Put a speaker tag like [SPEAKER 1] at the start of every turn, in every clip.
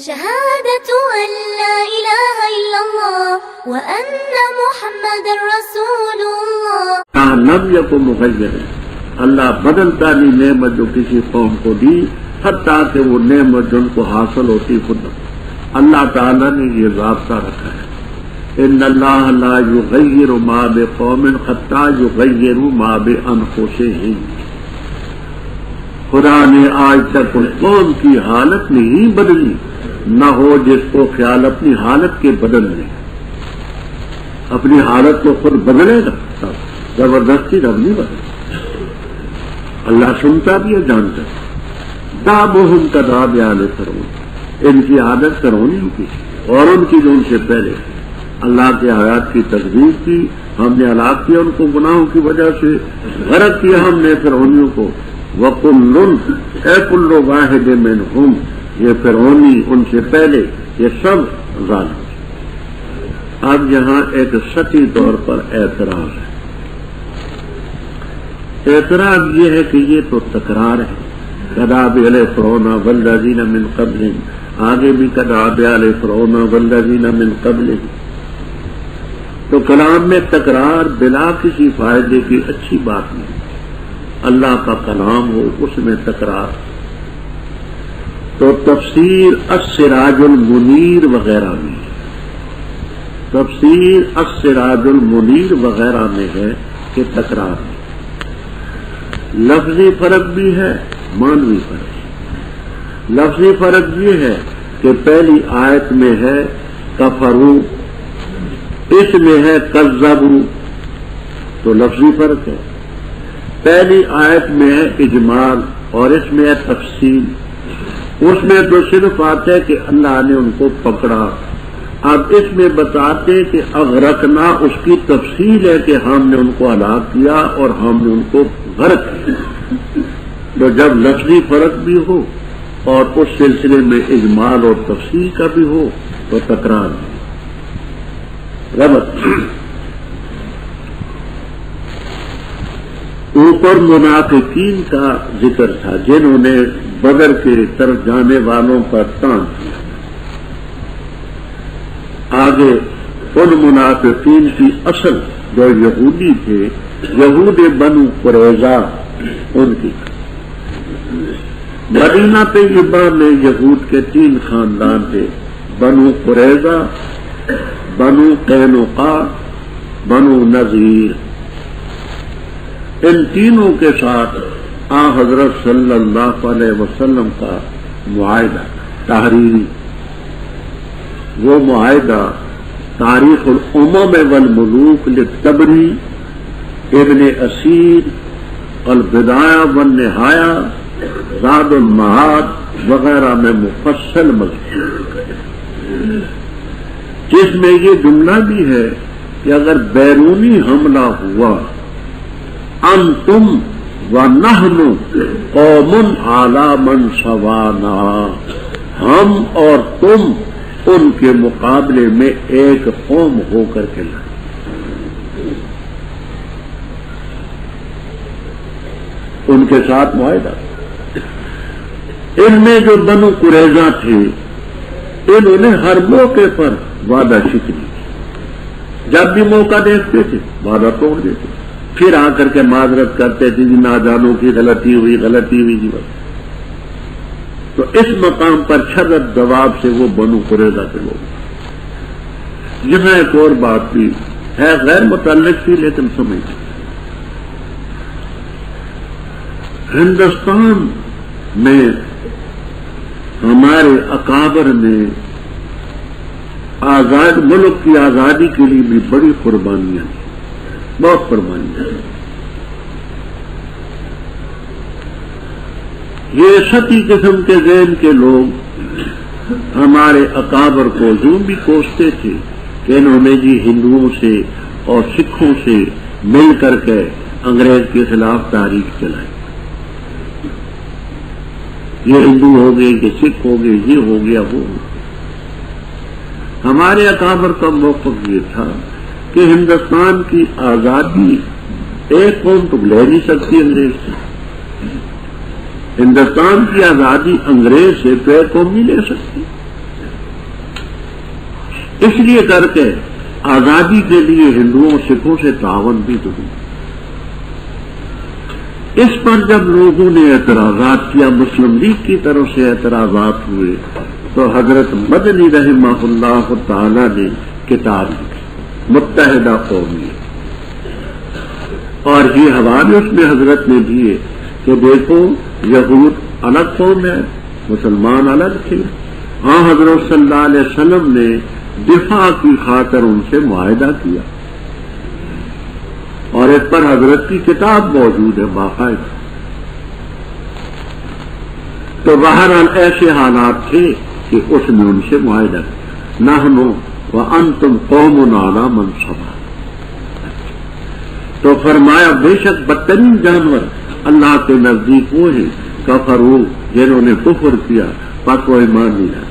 [SPEAKER 1] شهادة أن لا إله إلا الله وأن محمد رسول الله.
[SPEAKER 2] لم يكن مغيرا، اللہ بدلتا نہیں نعمت جو کسی قوم کو دی حتیٰ کہ وہ نعمت جو ان کو حاصل ہوتی خود اللہ تعالیٰ نے یہ ضابطہ رکھا ہے. ان اللہ لا یغیر ما بقوم حتیٰ یغیروا ما بانفسہم. خدا نے آج تک اس قوم کی حالت نہیں بدلی نہ ہو جس کو خیال اپنی حالت کے بدل لے. اپنی حالت کو خود بدلے گا زبردستی رب نہیں بدلے. اللہ سنتا بھی ہے جانتا ہے. دابہم کداب آل فرعون، ان کی عادت فرعونیوں کی اور ان کی جو ان سے پہلے اللہ کے آیات کی تکذیب کی. ہم نے ہلاک کیا ان کو گناہوں کی وجہ سے، غرق کیا ہم نے فرعونیوں کو. وَكُلٌّ اے كُلُّ وَاحِدٍ مِّنْهُمْ، یہ فرعونی ان سے پہلے یہ سب ظالم. اب یہاں ایک سطحی طور پر اعتراض ہے. اعتراض یہ ہے کہ یہ تو تکرار ہے. کذاب علیہ فرعون والذین من قبلہم، آگے بھی کذاب علیہ فرعون والذین من قبلہم. تو کلام میں تکرار بلا کسی فائدے کی اچھی بات نہیں. اللہ کا کلام ہو اس میں تکرار. تو تفسیر السراج المنیر وغیرہ میں، تفسیر السراج المنیر وغیرہ میں ہے کہ تکرار ہے. لفظی فرق بھی ہے، معنوی فرق. لفظی فرق یہ ہے کہ پہلی آیت میں ہے کفروا، اس میں ہے کذبوا، تو لفظی فرق ہے. پہلی آیت میں ہے اجمال اور اس میں ہے تفصیل. اس میں تو صرف آتا ہے کہ اللہ نے ان کو پکڑا. اب اس میں بتاتے کہ اغرقنا اس کی تفصیل ہے کہ ہم نے ان کو ہلاک کیا اور ہم نے ان کو غرق کیا. تو جب لفظی فرق بھی ہو اور اس سلسلے میں اجمال اور تفصیل کا بھی ہو تو تکرار ہے. ربط اوپر منافقین کا ذکر تھا جنہوں نے بدر کے طرف جانے والوں پر تان کیا. آگے ان منافقین کی اصل جو یہودی تھے، یہود بنو قریظہ، ان کی مدینہ طیبہ میں یہود کے 3 خاندان تھے: بنو قریظہ، بنو قینقاع، بنو نذیر. ان تینوں کے ساتھ حضرت صلی اللہ علیہ وسلم کا معاہدہ تحریری. وہ معاہدہ تاریخ الامم والملوک للطبری، ابن اسیر، البدایہ والنہایہ، زاد المعاد وغیرہ میں مفصل مذکور، جس میں یہ جملہ بھی ہے کہ اگر بیرونی حملہ ہوا انتم ونحن قوم علی من سوانا، ہم اور تم ان کے مقابلے میں ایک قوم ہو کر کے لڑیں. ان کے ساتھ معاہدہ. ان میں جو بنو قریظہ تھے انہوں نے ہر موقع پر وعدہ شکنی. جب بھی موقع دیکھتے تھے وعدہ توڑ دیتے، پھر آ کر کے معذرت کرتے تھے جی نادانوں کی غلطی ہوئی جی بس. تو اس مقام پر شدت جواب سے وہ بنو قریظہ کے لوگ. یہاں ایک اور بات بھی ہے غیر متعلق تھی لیکن سمجھتے. ہندوستان میں ہمارے اکابر نے آزاد ملک کی آزادی کے لیے بھی بڑی قربانیاں دی، بہت قربانیاں. یہ ستی قسم کے ذہن کے لوگ ہمارے اکابر کو یوں بھی کوستے تھے کہ انہوں نے جی ہندوؤں سے اور سکھوں سے مل کر کے انگریز کے خلاف تحریک چلائی. یہ ہندو ہو گئے، یہ سکھ ہو گئے، یہ ہو گیا وہ. ہمارے اکابر کا موقف یہ تھا کہ ہندوستان کی آزادی ایک قوم تو لے نہیں سکتی انگریز سے. ہندوستان کی آزادی انگریز سے تو ایک قوم نہیں لے سکتی. اس لیے کر کے آزادی کے لیے ہندوؤں سکھوں سے تعاون بھی ضروری. اس پر جب لوگوں نے اعتراضات کیا، مسلم لیگ کی طرف سے اعتراضات ہوئے، تو حضرت مدنی رحمہ اللہ تعالی نے کتاب لکھی متحدہ قومیت، اور یہ حوالے اس میں حضرت نے دیے کہ دیکھو یہود الگ قوم ہے، مسلمان الگ تھے. ہاں حضرت صلی اللہ علیہ وسلم نے دفاع کی خاطر ان سے معاہدہ کیا، اور اس پر حضرت کی کتاب موجود ہے باقاعدہ. تو بہرحال ایسے حالات تھے کہ اس نے ان سے معاہدہ کیا. نحن وانتم قوم علی من صبر. تو فرمایا بے شک بدترین جانور اللہ کے نزدیک وہ ہیں کفروا، جنہوں نے کفر کیا پس وہ ایمان نہیں لایا.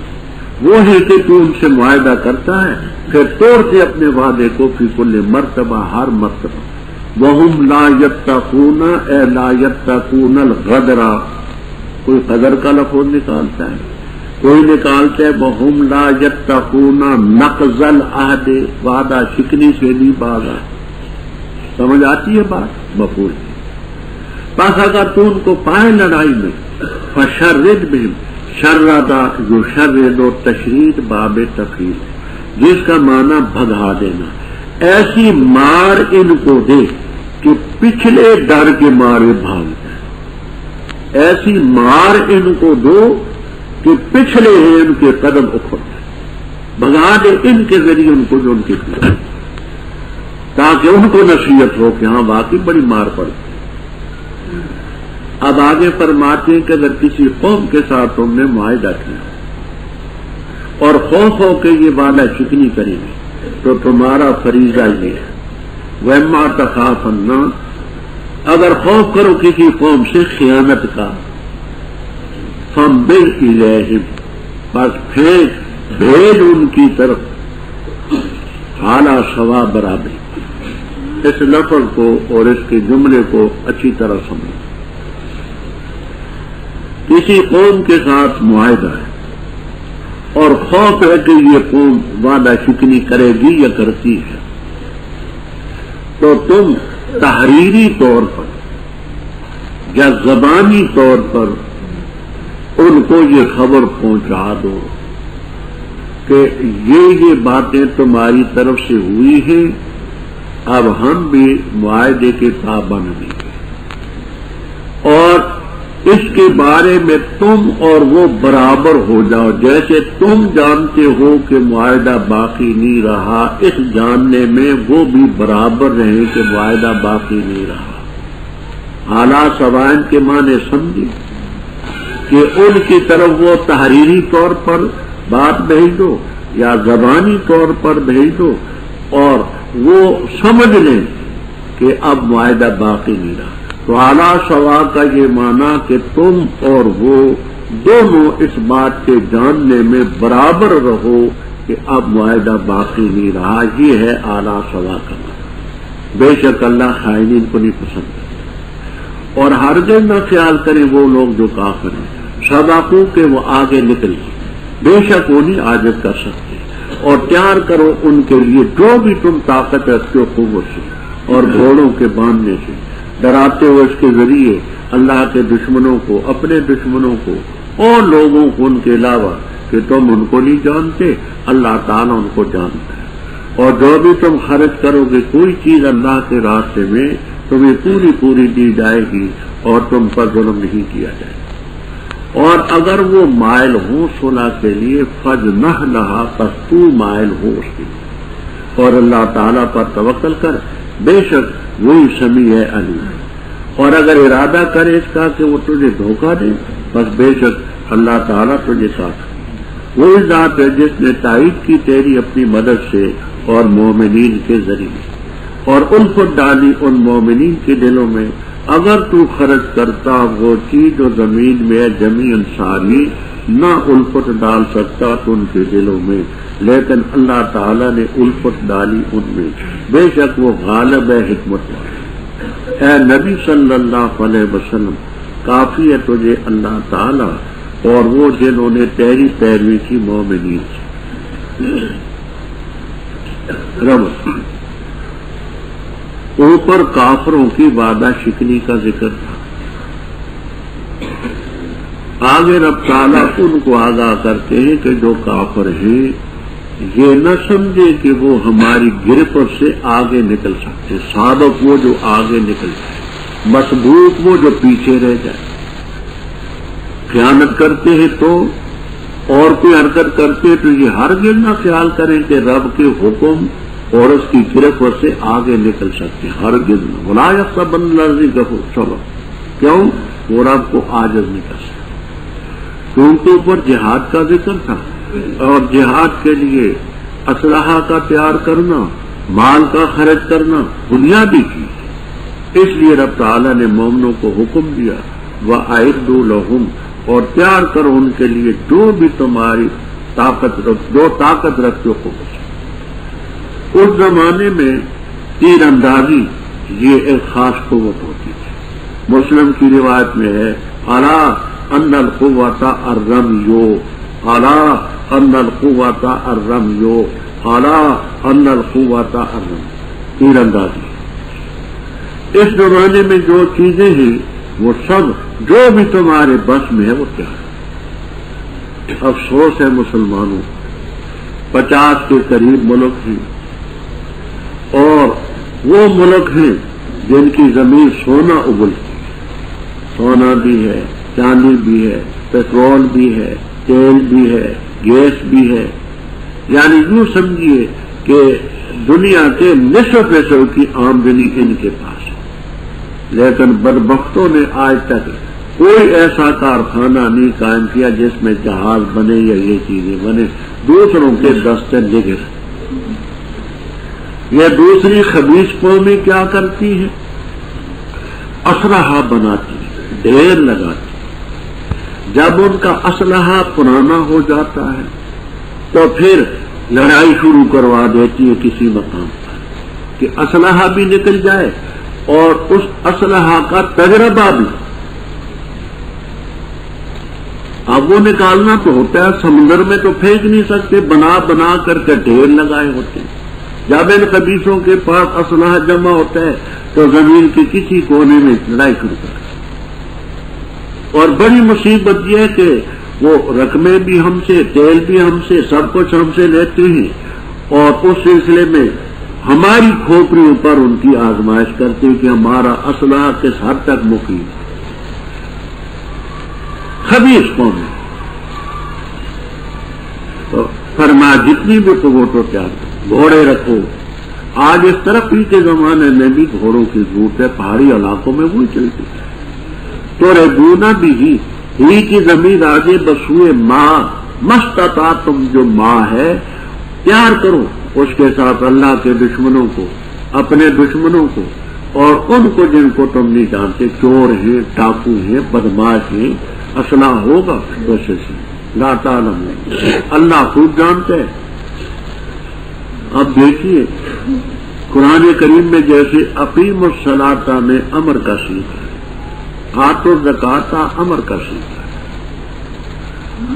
[SPEAKER 2] وہ ہے کہ تو ان سے معاہدہ کرتا ہے پھر توڑتے اپنے وعدے کو فی کل مرتبہ، ہر مرتبہ. وہم لا یتقون اے لا یتقون الغدر. کوئی قدر کا لفظ نکالتا ہے، کوئی نکالتا ہے وہم لا یتقون نقض العہد، وعدہ شکنی سے نہیں باغا. سمجھ آتی ہے بات؟ مفہوم. بس اگر تو ان کو پائے لڑائی میں فشرد بہم، شردا جو شرد و تشرید باب تفریح، جس کا معنی بھگا دینا. ایسی مار ان کو دے کہ پچھلے ڈر کے مارے بھاگ جائیں. ایسی مار ان کو دو کہ پچھلے ہیں ان کے قدم اکھڑ جائیں. بھگا دے ان کے ذریعے ان کو جو ان کے پیچھے، تاکہ ان کو نصیحت ہو کہ ہاں واقعی بڑی مار پڑتی. اب آگے فرماتے ہیں کہ اگر کسی قوم کے ساتھ تم نے معاہدہ کیا اور خوف ہو کے یہ وعدہ شکنی کریں گے تو تمہارا فریضہ یہ ہے وَإِمَّا تَخَافَنَّ، اگر خوف کرو کسی قوم سے خیانت کا، فَانبِذْ إِلَيْهِمْ، بس پھینک بھیج ان کی طرف، حالہ سوا برابر. اس لفظ کو اور اس کے جملے کو اچھی طرح سمجھو. کسی قوم کے ساتھ معاہدہ ہے اور خوف ہے کہ یہ قوم وعدہ شکنی کرے گی یا کرتی ہے، تو تم تحریری طور پر یا زبانی طور پر ان کو یہ خبر پہنچا دو کہ یہ باتیں تمہاری طرف سے ہوئی ہیں، اب ہم بھی معاہدے کے پابند نہیں ہیں، اور اس کے بارے میں تم اور وہ برابر ہو جاؤ. جیسے تم جانتے ہو کہ معاہدہ باقی نہیں رہا، اس جاننے میں وہ بھی برابر رہیں کہ معاہدہ باقی نہیں رہا. اعلیٰ سوائن کے معنی سمجھے کہ ان کی طرف وہ تحریری طور پر بات بھیج دو یا زبانی طور پر بھیج دو اور وہ سمجھ لیں کہ اب معاہدہ باقی نہیں رہا. تو اعلیٰ سوا کا یہ معنی کہ تم اور وہ دونوں اس بات کے جاننے میں برابر رہو کہ اب معاہدہ باقی نہیں رہا. یہ ہے اعلیٰ سوا کا معنی. بے شک اللہ خائنین کو نہیں پسند کرتا، اور ہرگز نہ خیال کریں وہ لوگ جو کافر ہیں صدقوا کہ وہ آگے نکل گئے، بے شک وہ نہیں عاجز کر سکتے. اور تیار کرو ان کے لیے جو بھی تم طاقت رکھتے ہو قوت سے اور گھوڑوں کے باندھنے سے، ڈراتے ہو اس کے ذریعے اللہ کے دشمنوں کو، اپنے دشمنوں کو اور لوگوں کو ان کے علاوہ کہ تم ان کو نہیں جانتے، اللہ تعالیٰ ان کو جانتا ہے. اور جو بھی تم خرچ کرو گے کوئی چیز اللہ کے راستے میں تمہیں پوری پوری دی جائے گی اور تم پر ظلم نہیں کیا جائے گا. اور اگر وہ مائل ہو صلح کے لیے فجنح لہا، پس تو مائل ہو اس کے لیے، اور اللہ تعالیٰ پر توکل کر، بے شک وہی سمیع ہے علیم. اور اگر ارادہ کرے اس کا کہ وہ تجھے دھوکہ دے، بس بے شک اللہ تعالیٰ تجھے ساتھ. وہی ذات ہے جس نے تائید کی تیری اپنی مدد سے اور مومنین کے ذریعے، اور الفت ڈالی ان مومنین کے دلوں میں. اگر تو خرچ کرتا وہ چیز جو زمین میں ہے جمیعاً ساری، نہ الفت ڈال سکتا تو ان کے دلوں میں، لیکن اللہ تعالیٰ نے الفت ڈالی ان میں. بے شک وہ غالب ہے، حکمت والا. اے نبی صلی اللہ علیہ وسلم، کافی ہے تجھے اللہ تعالیٰ اور وہ جنہوں نے تیری پیروی کی مومنین سے. ربط اوپر کافروں کی وعدہ شکنی کا ذکر تھا، آگے رب تعالیٰ ان کو آگاہ کرتے ہیں کہ جو کافر ہیں یہ نہ سمجھے کہ وہ ہماری گرفت سے آگے نکل سکتے، سابق وہ جو آگے نکل جائے، مسبوق وہ جو پیچھے رہ جائے، خیانت کرتے ہیں تو اور کوئی حرکت کرتے ہیں تو یہ ہرگز نہ خیال کریں کہ رب کے حکم اور اس کی گرفت سے آگے نکل سکتے، ہرگز نہ، ولا یحسبن الذین کفروا صبر، کیوں؟ وہ رب کو عاجز نہیں کر سکتے، کیونکہ اوپر جہاد کا ذکر تھا، اور جہاد کے لیے اسلحہ کا تیار کرنا، مال کا خرچ کرنا بنیادی چیز، اس لیے رب تعالیٰ نے مومنوں کو حکم دیا وَأَعِدُّوا لَهُمْ، اور تیار کرو ان کے لیے جو بھی تمہاری طاقت رکھتے ہو۔ اس زمانے میں تیر اندازی یہ ایک خاص قوت ہوتی تھی، مسلم کی روایت میں ہے الا ان القوت الرمي، الا ان القوت الرمي، الا ان القوت الرمي، تیر اندازی۔ اس زمانے میں جو چیزیں ہیں وہ سب جو بھی تمہارے بس میں ہے وہ کیا ہے؟ افسوس ہے مسلمانوں، 50 کے قریب ملک ہیں، اور وہ ملک ہیں جن کی زمین سونا اگلتی ہے، سونا بھی ہے، چاندی بھی ہے، پیٹرول بھی ہے، تیل بھی ہے، گیس بھی ہے، یعنی یوں سمجھیے کہ دنیا کے نصف فیصد کی آمدنی ان کے پاس ہے، لیکن بدبختوں نے آج تک کوئی ایسا کارخانہ نہیں قائم کیا جس میں جہاز بنے یا یہ چیزیں بنے، دوسروں کے دستے نگر۔ یہ دوسری خبیث قومیں کیا کرتی ہیں؟ اسلحہ بناتی ہیں، ڈھیر لگاتی ہیں، جب ان کا اسلحہ پرانا ہو جاتا ہے تو پھر لڑائی شروع کروا دیتی ہے کسی مقام پر کہ اسلحہ بھی نکل جائے اور اس اسلحہ کا تجربہ بھی۔ اب وہ نکالنا تو ہوتا ہے، سمندر میں تو پھینک نہیں سکتے، بنا بنا کر کے ڈھیر لگائے ہوتے ہیں۔ جب ان خبیثوں کے پاس اسلحہ جمع ہوتا ہے تو زمین کے کسی کونے میں لڑائی شروع کرتے، اور بڑی مصیبت یہ ہے کہ وہ رقمیں بھی ہم سے، تیل بھی ہم سے، سب کچھ ہم سے لیتے ہیں، اور اس سلسلے میں ہماری کھوپڑیوں پر ان کی آزمائش کرتے ہیں کہ ہمارا اسلحہ کس حد تک مفید ہے۔ خبیث قوم ہے، تو فرمایا جتنی بھی قوت ہو تیار کرو، گھوڑے رکھو۔ آج اس ترقی کے زمانے میں بھی گھوڑوں کی ضرورت ہے، پہاڑی علاقوں میں وہی چلتی ہے۔ تو ریبونا بھی ہی کی زمین آگے بسوئے ماں مستطاع، تم جو ماں ہے تیار کرو، اس کے ساتھ اللہ کے دشمنوں کو، اپنے دشمنوں کو، اور ان کو جن کو تم نہیں جانتے، چور ہیں، ڈاکو ہیں، بدماش ہیں، اسلحہ ہوگا ویسے سے لا تعلم، اللہ خوب جانتے ہیں۔ اب دیکھیے قرآن کریم میں جیسے اقیم الصلاۃ میں امر کا سیکھ ہے، آتو زکوٰۃ امر کا سیکھ ہے،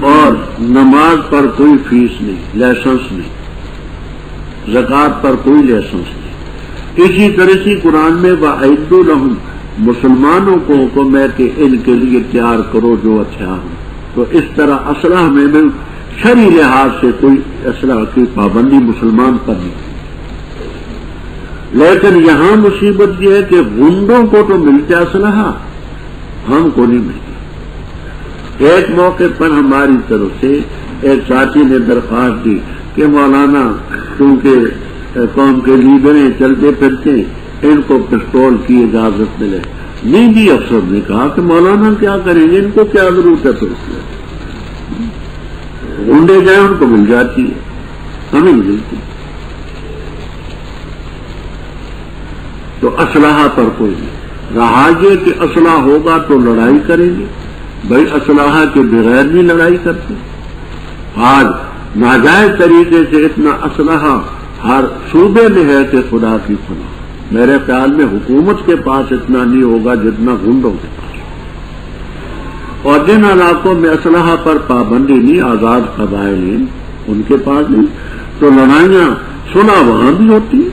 [SPEAKER 2] اور نماز پر کوئی فیس نہیں، لائسنس نہیں، زکوٰۃ پر کوئی لائسنس نہیں۔ اسی طرح سے قرآن میں وَأَعِدُّوا لَهُمْ، مسلمانوں کو حکم ہے کہ ان کے لیے تیار کرو جو ہتھیار ہو۔ تو اس طرح اسلحہ میں بھی شرعی لحاظ سے کوئی اسلحہ کی پابندی مسلمان پر نہیں، لیکن یہاں مصیبت یہ ہے کہ غنڈوں کو تو ملتے اسلحہ، ہم کو نہیں ملتا۔ ایک موقع پر ہماری طرف سے ایک ساتھی نے درخواست دی کہ مولانا کیونکہ قوم کے لیڈر ہیں، چلتے پھرتے، ان کو پستول کی اجازت ملے۔ نہیں دی، افسر نے کہا کہ مولانا کیا کریں گے، ان کو کیا ضرورت ہے، تو اس میں ڈھونڈے جائیں ان کو مل جاتی ہے، ہمیں نہیں ملتی۔ تو اسلحہ پر کوئی نہیں رہا، یہ کہ اسلحہ ہوگا تو لڑائی کریں گے، بھائی اسلحہ کے بغیر نہیں لڑائی کرتے۔ آج ناجائز طریقے سے اتنا اسلحہ ہر صوبے میں ہے کہ خدا کی پناہ، میرے خیال میں حکومت کے پاس اتنا نہیں ہوگا جتنا گنڈوں کے پاس، اور جن علاقوں میں اسلحہ پر پابندی نہیں، آزاد قبائل ہیں، ان کے پاس نہیں۔ تو لڑائیاں صلح وہاں بھی ہوتی ہے،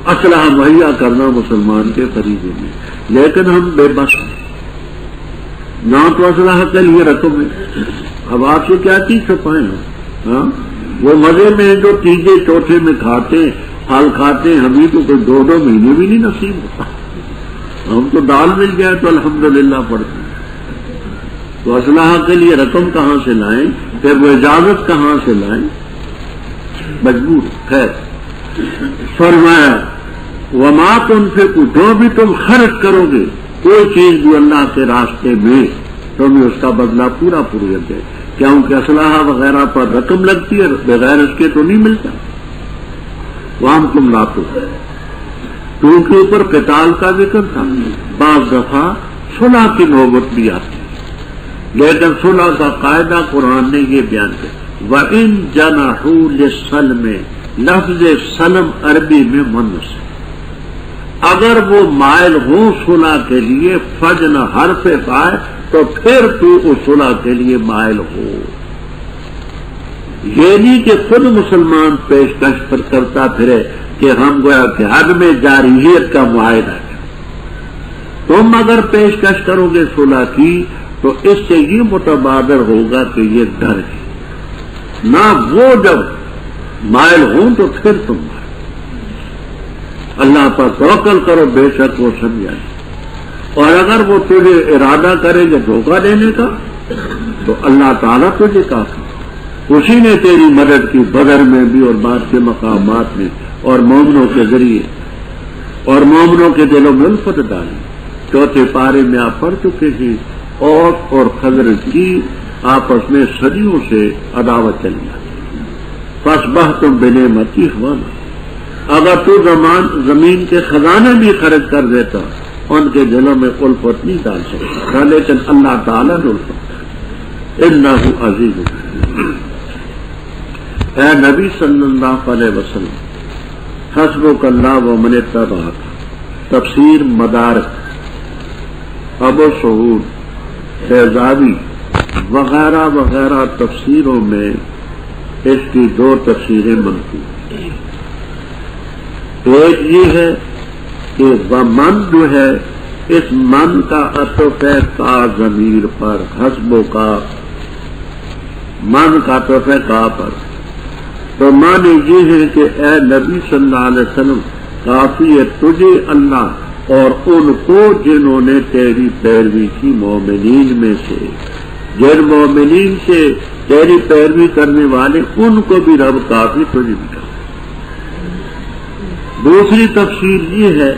[SPEAKER 2] اسلحہ مہیا کرنا مسلمان کے فریضے میں، لیکن ہم بے بس ہیں، نہ تو اسلحہ کے لیے رقم ہے۔ اب آپ سے کیا چیز چھپائیں ہم؟ ہاں وہ مزے میں جو تیجے چوتھے میں کھاتے پھل کھاتے ہیں، ہمیں تو کوئی 2 مہینے بھی نہیں نصیب ہوتا، ہم تو دال مل جائے تو الحمدللہ پڑھتے ہیں۔ تو اسلحہ کے لیے رقم کہاں سے لائیں، پھر وہ اجازت کہاں سے لائیں، مجبور۔ خیر فرمایا وما تنفقوا، جو بھی تم خرچ کرو گے کوئی چیز بھی اللہ کے راستے میں، تمہیں اس کا بدلہ پورا دے، کیونکہ اسلحہ وغیرہ پر رقم لگتی ہے، بغیر اس کے تو نہیں ملتا۔ وہاں تم لاتے کیونکہ اوپر قتال کا ذکر تھا، بعض دفعہ صلح کی نوبت بھی آتی ہے، لیکن صلح کا قاعدہ قرآن نے یہ بیان کیا، وَإِن جَنَحُوا لِلسَّلْمِ، لفظ سلم عربی میں منص ہے، اگر وہ مائل ہوں صلح کے لیے، فجن حرف فاعل، تو پھر تو اس صلح کے لیے مائل ہو۔ یہ نہیں کہ خود مسلمان پیشکش پر کرتا پھرے کہ ہم گویا کہ حد میں جارحیت کا معاہدہ ہے۔ تم اگر پیشکش کرو گے صلح کی تو اس سے یہ متبادر ہوگا کہ یہ ڈر ہے، نہ وہ جب مائل ہوں تو پھر تم اللہ پر توکل کرو، بے شک وہ سمجھائے، اور اگر وہ تجھے ارادہ کرے گا دھوکہ دینے کا تو اللہ تعالیٰ تجھے کافی، اسی نے تیری مدد کی بدر میں بھی اور بعد کے مقامات میں، اور مومنوں کے ذریعے اور مومنوں کے دلوں میں الفت ڈالی۔ چوتھے پارے میں آپ پڑھ چکے ہیں، اوس اور خزرج کی آپس میں صدیوں سے عداوت چلی آتی، فاصبحتم بنعمتی اخوانا، اگر تو زمین کے خزانے بھی خرچ کر دیتا ان کے دلوں میں الفت نہیں ڈال سکتا، لیکن اللہ تعالیٰ نے الفت، انہ عزیز۔ اے نبی صلی اللہ علیہ وسلم، حسبک اللہ ومن اتبعک، تفسیر مدارک، ابو سعود، فیضاوی وغیرہ وغیرہ تفسیروں میں اس کی 2 تفسیریں منقول ہیں۔ ایک یہ ہے کہ ومن جو ہے، اس من کا عطف ہے کا ضمیر پر، حسبوں کا من کا عطف ہے کا پر، تو معنی یہ ہے کہ اے نبی صلی اللہ علیہ وسلم، کافی ہے تجھے اللہ اور ان کو جنہوں نے تیری پیروی کی مومنین میں سے، جن مومنین سے تیری پیروی کرنے والے ان کو بھی رب کافی، تجھے بھی کافی۔ دوسری تفسیر یہ ہے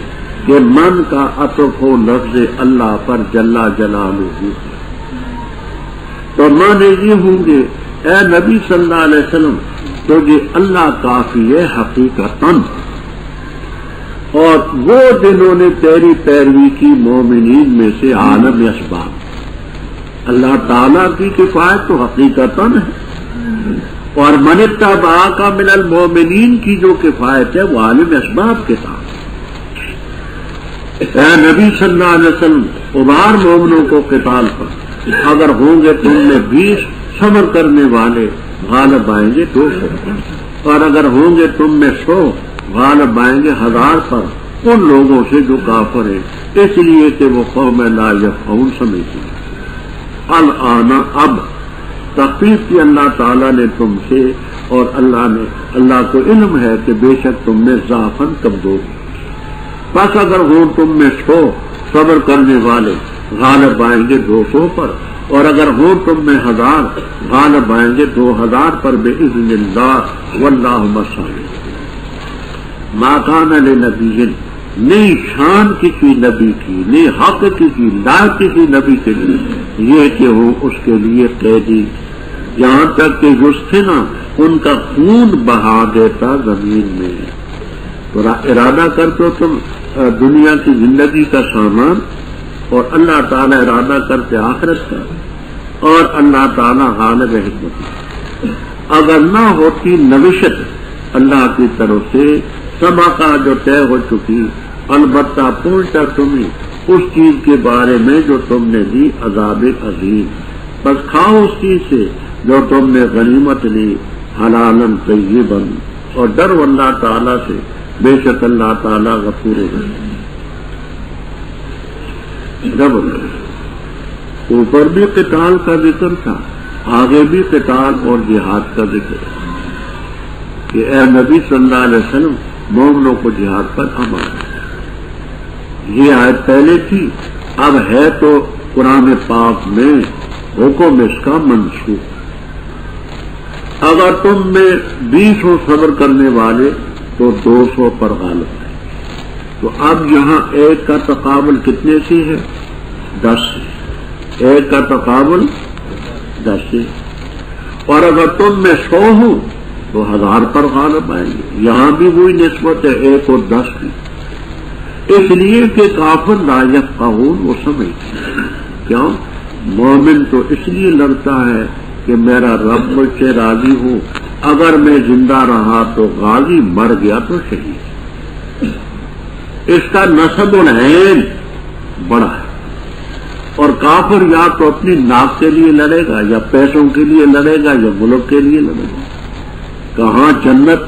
[SPEAKER 2] کہ من کا عطف ہو لفظ اللہ پر جل جلالہ، تو معنی یہ ہوں گے اے نبی صلی اللہ علیہ وسلم، تجھے اللہ کافی ہے حقیقتاً، اور وہ جنہوں نے تیری پیروی کی مومنین میں سے عالم اسباب، اللہ تعالیٰ کی کفایت تو حقیقتاً ہے، اور من اتبعک من المومنین کی جو کفایت ہے وہ عالم اسباب کے ساتھ۔ اے نبی صلی اللہ علیہ وسلم، ابھار مومنوں کو قتال پر، اگر ہوں گے تم میں 20 صبر کرنے والے غالب آئیں گے 200، اور اگر ہوں گے تم میں 100 غالب آئیں گے 1000 پر ان لوگوں سے جو کافر ہیں، اس لیے کہ وہ قوم لا یفقہون سمجھتی ہیں۔ الآن اب تخفیف کی اللہ تعالیٰ نے تم سے، اور اللہ کو علم ہے کہ بے شک تم میں ضعفاً کمزور، بس اگر ہوں تم میں 100 صبر کرنے والے غالب آئیں گے 200 پر، اور اگر ہوں تم میں 1000 غالب آئیں گے 2000 پر بإذن اللہ، واللہ مع الصابرین۔ ما کان لنبی، نہیں شان کسی نبی کی، نہیں حق کسی، لا کسی نبی کے لیے یہ کہ ہو اس کے لیے قیدی، یہاں تک کہ یسخنا ان کا خون بہا دیتا زمین میں۔ تو ارادہ کرتے ہو تم دنیا کی زندگی کا سامان، اور اللہ تعالیٰ ارادہ کرتے آخرت کا، اور اللہ تعالیٰ غالب حکمت۔ اگر نہ ہوتی نوشت اللہ کی طرف سے سبقہ جو طے ہو چکی، البتہ پہنچا تمہیں اس چیز کے بارے میں جو تم نے دی عذاب عظیم، بس کھاؤ اس چیز سے جو تم نے غنیمت لی، حلالا طیبا، اور ڈرو اللہ تعالیٰ سے، بے شک اللہ تعالیٰ غفور رحیم۔ جب اوپر بھی قتال کا ذکر تھا، آگے بھی قتال اور جہاد کا ذکر ہے کہ اے نبی صلی اللہ علیہ وسلم مومنوں کو جہاد پر امر ہے۔ یہ آیت پہلے تھی، اب ہے تو قرآن پاک میں حکم اس کا منسوخ۔ اگر تم میں 20 ہو صبر کرنے والے تو 200 پر غالب ہے۔ تو اب یہاں ایک کا تقابل کتنے سے ہے؟ 10 سے۔ ایک کا تقابل 10 سے، اور اگر تم میں 100 ہو تو 1000 پر غالب آئیں گے۔ یہاں بھی وہی نسبت ہے، 1 اور 10 کی، اس لیے کہ کافر لا یفقہون، وہ سمجھتے ہیں۔ کیوں؟ مومن تو اس لیے لڑتا ہے کہ میرا رب مجھ سے راضی ہو، اگر میں زندہ رہا تو غازی، مر گیا تو شہید۔ اس کا نسب العین بڑا ہے، اور کافر یا تو اپنی ناک کے لیے لڑے گا، یا پیسوں کے لیے لڑے گا، یا ملک کے لیے لڑے گا۔ کہاں جنت،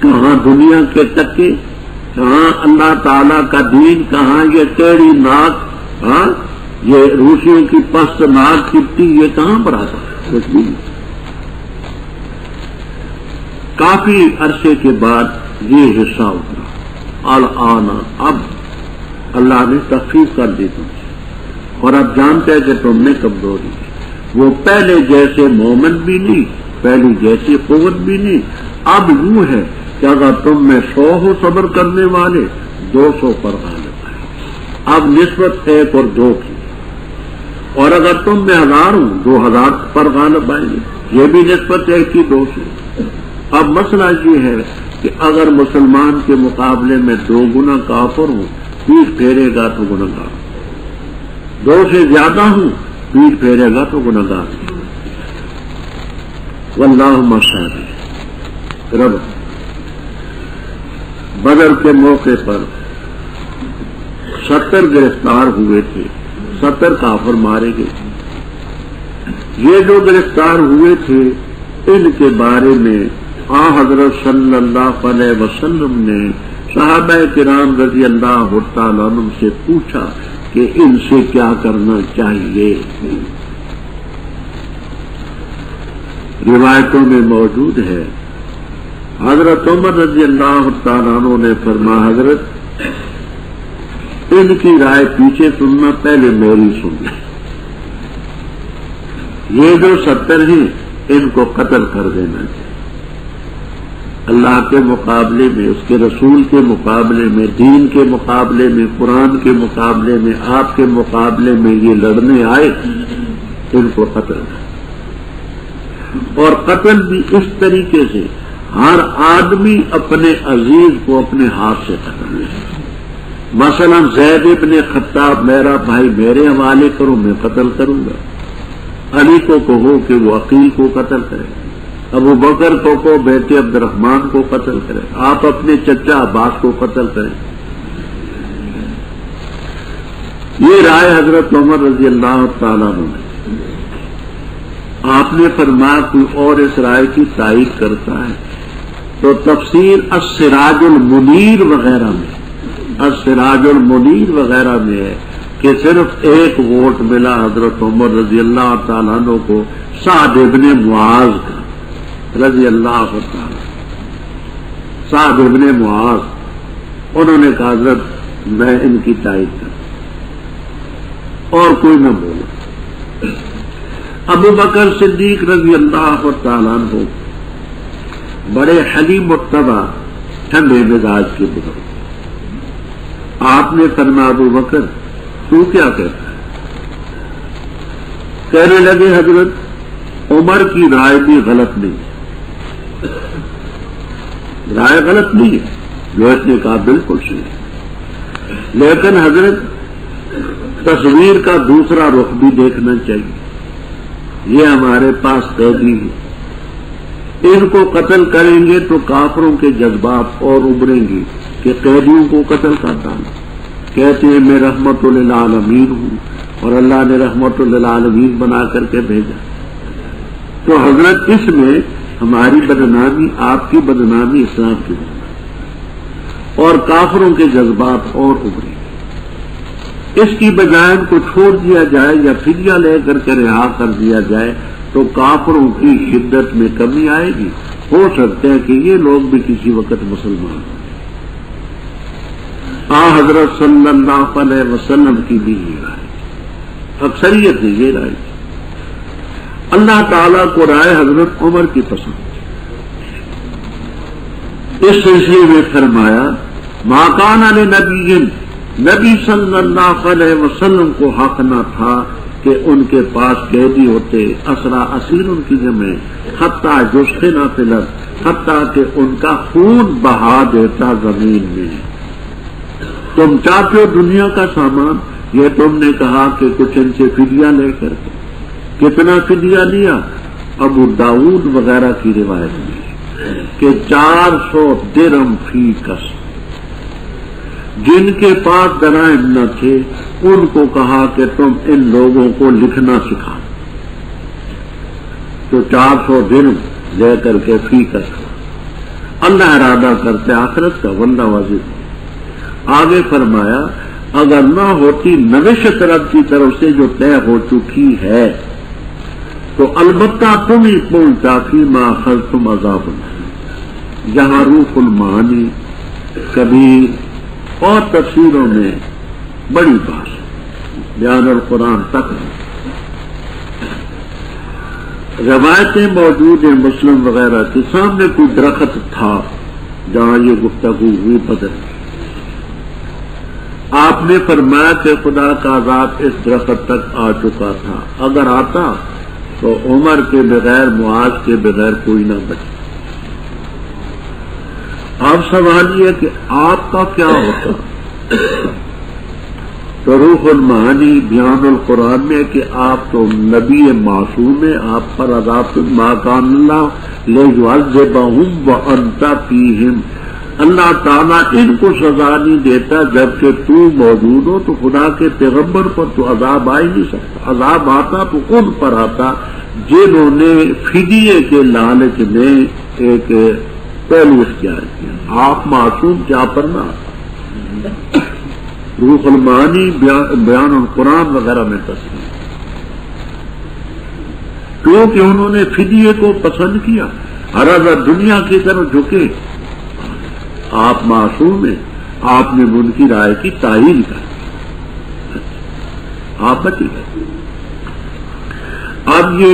[SPEAKER 2] کہاں دنیا کے تکے، کہاں اللہ تعالیٰ کا دین، کہاں یہ ٹیڑھی ناک، ہاں یہ روسیوں کی پست ناک چپٹی، یہ کہاں پر آتا ہے؟ کچھ بھی نہیں۔ کافی عرصے کے بعد یہ حصہ اترا، الآن، اب اللہ نے تخفیف کر دی تم سے، اور اب جانتے ہیں کہ تم نے کمزوری ہے۔ وہ پہلے جیسے مومن بھی نہیں، پہلی جیسی قوت بھی نہیں، اب یوں ہے کہ اگر تم میں 100 ہو صبر کرنے والے 200 پر غالب آئے۔ اب نسبت 1 اور 2 کی، اور اگر تم میں 1000 ہوں 2000 پر غالب آئیں گے، یہ بھی نسبت 1 کی 2 سے۔ اب مسئلہ یہ ہے کہ اگر مسلمان کے مقابلے میں 2 گنا کافر ہوں، پیٹ پھیرے گا تو گنہگار، 2 سے زیادہ ہوں پیٹ پھیرے گا تو گنہگار۔ واللہ مصابی، رب بدر کے موقع پر 70 گرفتار ہوئے تھے، 70 کافر مارے گئے۔ یہ جو گرفتار ہوئے تھے ان کے بارے میں حضرت صلی اللہ علیہ وسلم نے صحابہ کرام رضی اللہ تعالیٰ عنہ سے پوچھا کہ ان سے کیا کرنا چاہیے۔ روایتوں میں موجود ہے حضرت عمر رضی اللہ تعالیٰ عنہ نے فرمایا، حضرت ان کی رائے پیچھے سننا، پہلے میری سننا۔ یہ جو 70 ہیں ان کو قتل کر دینا چاہیے، اللہ کے مقابلے میں، اس کے رسول کے مقابلے میں، دین کے مقابلے میں، قرآن کے مقابلے میں، آپ کے مقابلے میں یہ لڑنے آئے، ان کو قتل کر، اور قتل بھی اس طریقے سے ہر آدمی اپنے عزیز کو اپنے ہاتھ سے قتل لے۔ مثلا زید ابن خطاب میرا بھائی، میرے حوالے کرو، میں قتل کروں گا۔ علی کو کہو کہ وہ عقیل کو قتل کرے، ابو بکر کو کہو بیٹے عبد الرحمان کو قتل کرے، آپ اپنے چچا عباس کو قتل کریں۔ یہ رائے حضرت عمر رضی اللہ تعالیٰ عنہ نے، آپ نے فرمایا کوئی اور اس رائے کی تائید کرتا ہے تو تفسیر السراج المنیر وغیرہ میں، السراج المنیر وغیرہ میں ہے کہ صرف 1 ووٹ ملا حضرت عمر رضی اللہ تعالیٰ عنہ کو سعد ابن معاذ کا، رضی اللہ تعالیٰ، سعد ابن معاذ، انہوں نے کہا حضرت میں ان کی تائید کروں، اور کوئی نہ بولا۔ ابو بکر صدیق رضی اللہ تعالیٰ عنہ بڑے حلیم متبع، ٹھنڈے مزاج کے بزرگ، آپ نے فرمایا ابو بکر تو کیا کہتا ہے؟ کہنے لگے حضرت عمر کی رائے بھی غلط نہیں، رائے غلط نہیں ہے جو اس نے کہا بالکل صحیح ہے، لیکن حضرت تصویر کا دوسرا رخ بھی دیکھنا چاہیے۔ یہ ہمارے پاس قیدی ہے، ان کو قتل کریں گے تو کافروں کے جذبات اور ابھریں گے کہ قیدیوں کو قتل کر ڈالا، کہتے ہیں میں رحمت للعالمین ہوں، اور اللہ نے رحمت للعالمین بنا کر کے بھیجا۔ تو حضرت اس میں ہماری بدنامی آپ کی بدنامی اسلام کی بدنامی اور کافروں کے جذبات اور ابھرے. اس کی بجائے ان کو چھوڑ دیا جائے یا فدیہ لے کر کے رہا کر دیا جائے تو کافروں کی شدت میں کمی آئے گی. ہو سکتا ہے کہ یہ لوگ بھی کسی وقت مسلمان ہوں. حضرت صلی اللہ علیہ وسلم کی بھی یہ رائے, اکثریت نے یہ رائے. اللہ تعالیٰ کو رائے حضرت عمر کی پسند. اس سلسلے میں فرمایا ما کان لنبی, نبی صلی اللہ علیہ وسلم کو حق نہ تھا کہ ان کے پاس قیدی ہوتے, اسرا اسیر ان کی جمع, حتیٰ یسخن فی الارض, حتیٰ کہ ان کا خون بہا دیتا زمین میں. تم چاہتے ہو دنیا کا سامان, یہ تم نے کہا کہ کچھ ان سے فدیہ لے کر کے. کتنا فدیہ لیا؟ ابو داؤد وغیرہ کی روایت میں کہ 400 درہم فی کس. جن کے پاس دراہم نہ تھے ان کو کہا کہ تم ان لوگوں کو لکھنا سکھا, تو 400 درہم لے کر کے فی کس. اللہ ارادہ کرتے آخرت کا ورنہ واضح. آگے فرمایا اگر نہ ہوتی نوشت رب کی طرف سے جو طے ہو چکی ہے تو البتہ تم ہی پہنچا فی ما اخذتم عذاب. جہاں روح المعانی کبیر اور تفسیروں میں بڑی بات, بیان القرآن تک روایتیں موجود ہیں. مسلم وغیرہ کے سامنے کوئی درخت تھا جہاں یہ گفتگو ہوئی بدر. آپ نے فرمایا کہ خدا کا عذاب اس درخت تک آ چکا تھا, اگر آتا تو عمر کے بغیر معاذ کے بغیر کوئی نہ بچے. اب سوال یہ کہ آپ کا کیا ہوتا؟ تو روح المعانی بیان القرآن میں کہ آپ تو نبی معصوم ہیں, آپ پر عذاب ما کان اللہ لیعذبہم وانت فیہم. اللہ تعالیٰ ان کو سزا نہیں دیتا جبکہ تو موجود ہو, تو خدا کے پیغمبر پر تو عذاب آ ہی نہیں سکتا. عذاب آتا تو ان پر آتا جنہوں نے فدیے کے لالچ میں ایک پہلو اختیار کیا. آپ معصوم کیا پر نہ آتا. روح المعانی بیان القرآن وغیرہ میں تصریح, کیونکہ انہوں نے فدیے کو پسند کیا, ہر دنیا کی طرف جھکے. آپ معصوم ہیں, آپ نے ان کی رائے کی تعیین کر, آپ بچ گئے. اب یہ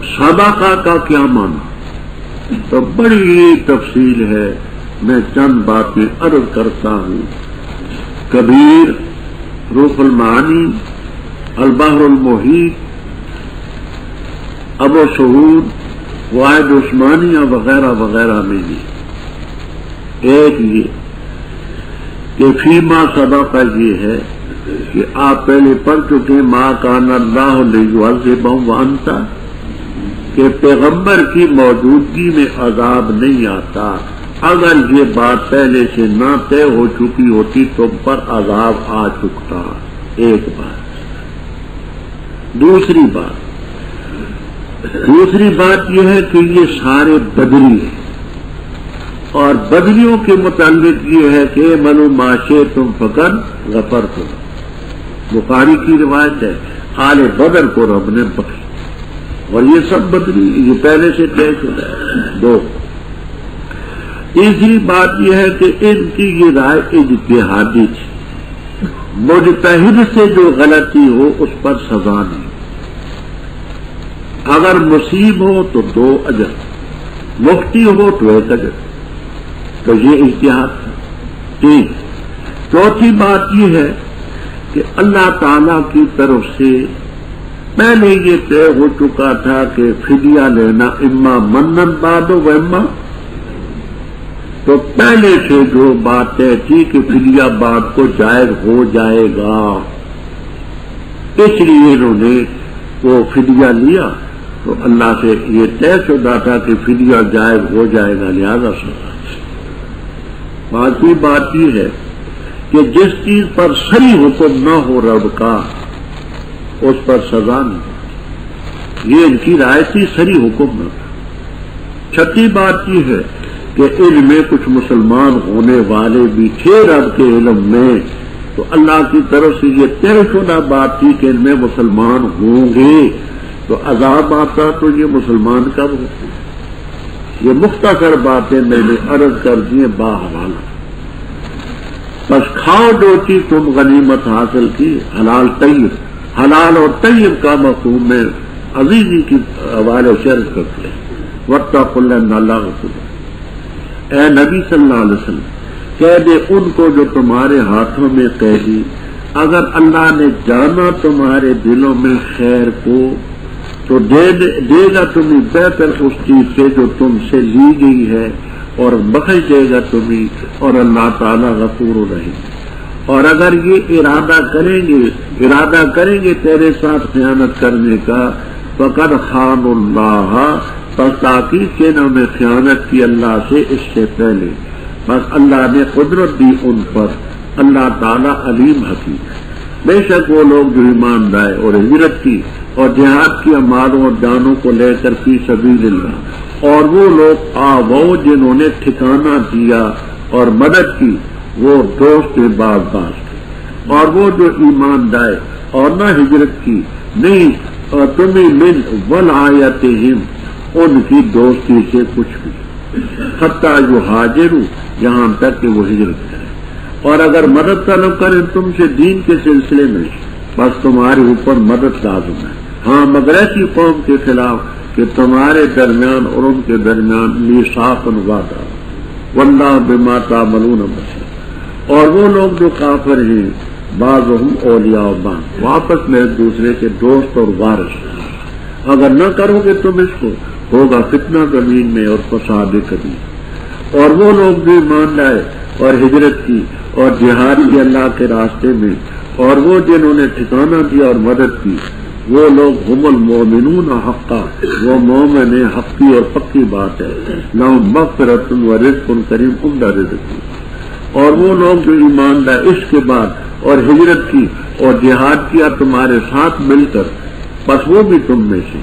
[SPEAKER 2] صدقہ کا کیا معنی؟ تو بڑی تفصیل ہے, میں چند باتیں عرض کرتا ہوں. کبیر, روح المعانی, البحر المحیط, ابو سعود, واحد عثمانیہ وغیرہ وغیرہ میں بھی ایک یہ کہ فیما صدقہ یہ ہے کہ آپ پہلے پڑھ چکے ما کان اللہ لیعذبہم وانت, کہ پیغمبر کی موجودگی میں عذاب نہیں آتا. اگر یہ بات پہلے سے نہ طے ہو چکی ہوتی تو پر عذاب آ چکتا. ایک بات. دوسری بات یہ ہے کہ یہ سارے بدری ہیں, اور بدریوں کے متعلق یہ ہے کہ منو معاشے تم فقط غفر تم. بخاری کی روایت ہے آل بدر کو رب نے بخشا, اور یہ سب بدری یہ پہلے سے طے شدہ ہے. دو. تیسری بات یہ ہے کہ ان کی یہ رائے اجتہادی تھی. مجتہد سے جو غلطی ہو اس پر سزا نہیں, اگر مصیب ہو تو 2 اجر, مفتی ہو تو 1 اجر. تو یہ اجتہاد تھا. ٹھیک. چوتھی بات یہ ہے کہ اللہ تعالی کی طرف سے پہلے یہ طے ہو چکا تھا کہ فدیہ لینا اما منن بعد و اما, تو پہلے سے جو بات طے تھی کہ فدیہ بعد کو جائز ہو جائے گا, اس لیے انہوں نے وہ فدیہ لیا. تو اللہ سے یہ طے شدہ تھا کہ فدیہ جائز ہو جائے گا, لہذا سزا. پانچویں بات یہ ہے کہ جس چیز پر صحیح حکم نہ ہو رب کا اس پر سزا نہیں. یہ ان کی رائے تھی, صحیح حکم نہ تھا. چھٹی بات یہ ہے کہ علم میں کچھ مسلمان ہونے والے بھی تھے رب کے علم میں، تو اللہ کی طرف سے یہ طے شدہ بات تھی کہ ان میں مسلمان ہوں گے، تو عذاب آتا تو یہ مسلمان کب ہوتے؟ یہ مختصر باتیں میں نے عرض کر دی باحوالہ۔ بس کھاؤ جو چیز تم غنیمت حاصل کی، حلال طیب، حلال اور طیب کا مفہوم میں عزیزی کی حوالے سے عرض کرتے ہیں واتقوا اللہ ان اللہ غفور۔ اے نبی صلی اللہ علیہ وسلم کہہ دے ان کو جو تمہارے ہاتھوں میں قیدی، اگر اللہ نے جانا تمہارے دلوں میں خیر کو تو دے گا تمہیں بہتر اس چیز سے جو تم سے لی گئی ہے، اور بخش دے گا تمہیں، اور اللہ تعالیٰ غفور رحیم۔ اور اگر یہ ارادہ کریں گے تیرے ساتھ خیانت کرنے کا، فقد خان اللہ، پس تاکید کہ انہوں نے خیانت کی اللہ سے اس سے پہلے، بس اللہ نے قدرت دی ان پر، اللہ تعالیٰ علیم حکیم ہے۔ بے شک وہ لوگ جو ایمان لائے اور ہجرت کی اور جہاد کی مالوں اور جانوں کو لے کر فی سبیل اللہ، اور وہ لوگ وہ جنہوں نے ٹھکانہ دیا اور مدد کی، وہ دوست باز تھے، اور وہ جو ایمان لائے اور نہ ہجرت کی نہیں، اور تمہیں من ولایتہم، ان کی دوستی سے کچھ بھی، حتیٰ یہاجروا، یہاں تک کہ وہ ہجرت کریں، اور اگر مدد طلب کریں تم سے دین کے سلسلے میں، بس تمہارے اوپر مدد لازم ہے، ہاں مگر ایسی قوم کے خلاف کہ تمہارے درمیان اور ان کے درمیان میثاق وعدہ، واللہ بما تعملون بصیر، اور وہ لوگ جو کافر ہیں بعضهم اولیاء بعض، واپس میں ایک دوسرے کے دوست اور وارث، اگر نہ کرو گے تم اس کو ہوگا فتنہ زمین میں اور فساد کبیر۔ اور وہ لوگ جو ایمان لائے اور ہجرت کی اور جہاد کی اللہ کے راستے میں، اور وہ جنہوں نے ٹھکانہ دیا اور مدد کی، وہ لوگ ہم المؤمنون حقا، وہ مومن حقی اور پکی بات ہے، لہم مغفرۃ و رزق کریم، عمدہ رزق کی۔ اور وہ لوگ جو ایمان لائے اس کے بعد اور ہجرت کی اور جہاد کیا تمہارے ساتھ مل کر، بس وہ بھی تم میں سے،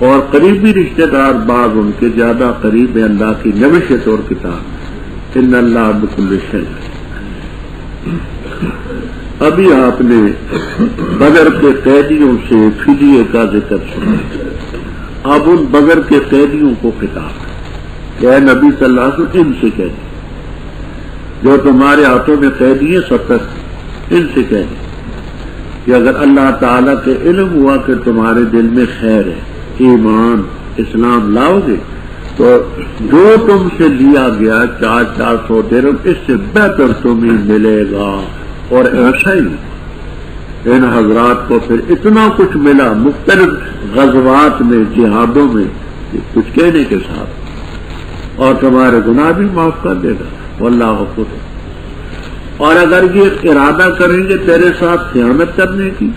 [SPEAKER 2] اور قریبی رشتہ دار بعض ان کے زیادہ قریب ہے اللہ کی نوشت اور کتاب، ان اللہ بکل شیء۔ ابھی آپ نے بدر کے قیدیوں سے فدیے کا ذکر سنا، اب ان بدر کے قیدیوں کو خطاب ہے کہ اے نبی صلی اللہ علیہ وسلم ان سے کہہ دیں، جو تمہارے ہاتھوں میں قیدی ہیں 70، ان سے کہہ دیں کہ اگر اللہ تعالیٰ کے علم ہوا کہ تمہارے دل میں خیر ہے، ایمان اسلام لاؤ گے، تو جو تم سے لیا گیا 400 درہم اس سے بہتر تمہیں ملے گا۔ اور ایسا ہی ان حضرات کو پھر اتنا کچھ ملا مختلف غزوات میں، جہادوں میں، کچھ کہنے کے ساتھ، اور تمہارے گناہ بھی معاف کر دے گا، واللہ غفور۔ اور اگر یہ ارادہ کریں گے تیرے ساتھ خیانت کرنے کی،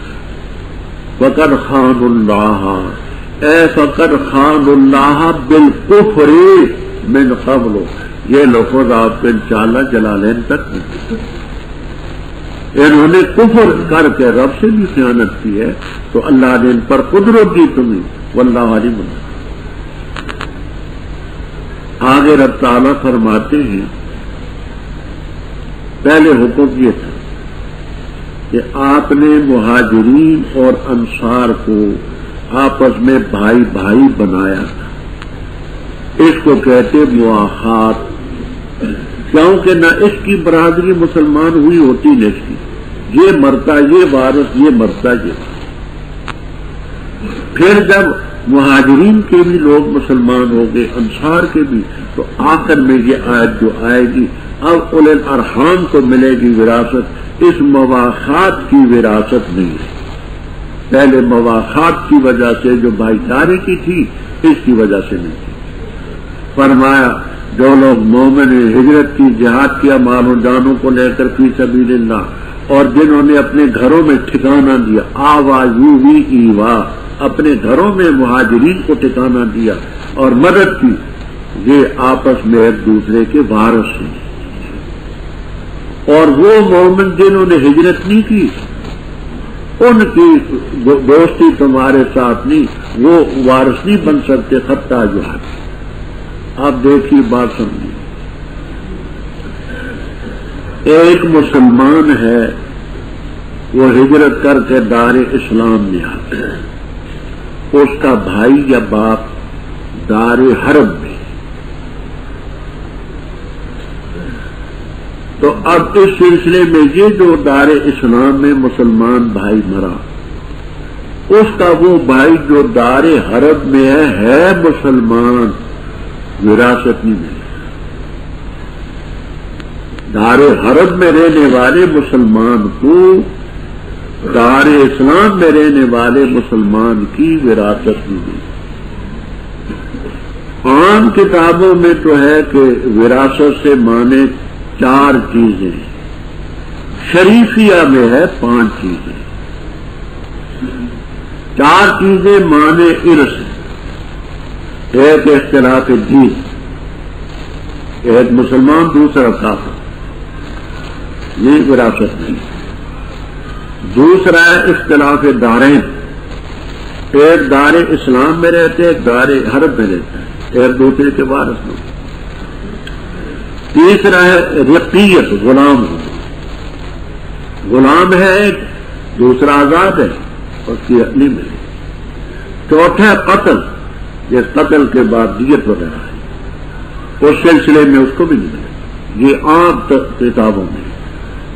[SPEAKER 2] فقد خان اللہ، اے فقد خان اللہ بالکفر من قبل، یہ لفظ آپ کے انشاءاللہ جلالین تک نہیں، انہوں نے کفر کر کے رب سے بھی خیانت کی ہے، تو اللہ نے ان پر قدرت دی تمہیں، واللہ علیم۔ آگے رب تعالیٰ فرماتے ہیں پہلے حکم یہ تھا کہ آپ نے مہاجرین اور انصار کو آپس میں بھائی بھائی بنایا تھا، اس کو کہتے مواخات، کیونکہ نہ اس کی برادری مسلمان ہوئی ہوتی نہ اس کی، یہ مرتا یہ وارث، یہ مرتا یہ۔ پھر جب مہاجرین کے بھی لوگ مسلمان ہو گئے، انصار کے بھی، تو آخر میں یہ آیت جو آئے گی، اب اولل ارحام کو ملے گی وراثت، اس مواخات کی وراثت نہیں ہے۔ پہلے مواخات کی وجہ سے جو بھائی چارے کی تھی، اس کی وجہ سے نہیں تھی۔ فرمایا جو لوگ مومن ہجرت کی، جہاد کیا مال و جانوں کو لے کر فی سبیل اللہ، اور جنہوں نے اپنے گھروں میں ٹھکانہ دیا، آوا یووی ایوا، اپنے گھروں میں مہاجرین کو ٹھکانہ دیا اور مدد کی، یہ آپس میں ایک دوسرے کے وارث ہیں۔ اور وہ مومن جنہوں نے ہجرت نہیں کی، ان کی دوستی تمہارے ساتھ نہیں، وہ وارث نہیں بن سکتے، خطہ جو ہے آپ دیکھیے بات سمجھیے، ایک مسلمان ہے وہ ہجرت کر کے دار اسلام میں آتا ہے، اس کا بھائی یا باپ دار حرب میں، تو اب اس سلسلے میں یہ جو دار اسلام میں مسلمان بھائی مرا، اس کا وہ بھائی جو دار حرب میں ہے مسلمان، وراثت نہیں ملے۔ دار حرب میں رہنے والے مسلمان کو دار اسلام میں رہنے والے مسلمان کی وراثت نہیں ملی۔ عام کتابوں میں تو ہے کہ وراثت سے مانے 4 چیزیں، شریفیہ میں ہے 5 چیزیں۔ 4 چیزیں مانے ارث، ایک اختلاف دین، ایک مسلمان دوسرا کافر، یہ وراثت نہیں۔ دوسرا ہے اختلاف دارین، ایک دار اسلام میں رہتے ایک دار حرب میں رہتا ہے، ایک دوسرے کے وارث میں۔ تیسرا ہے رقیت، غلام ہو، غلام ہے ایک، دوسرا آزاد ہے، اس کی اپنی ملے۔ چوتھا ہے قتل، جس قتل کے بعد دیت وغیرہ ہے، اس سلسلے میں اس کو بھی نہیں ملے۔ یہ عام کتابوں میں۔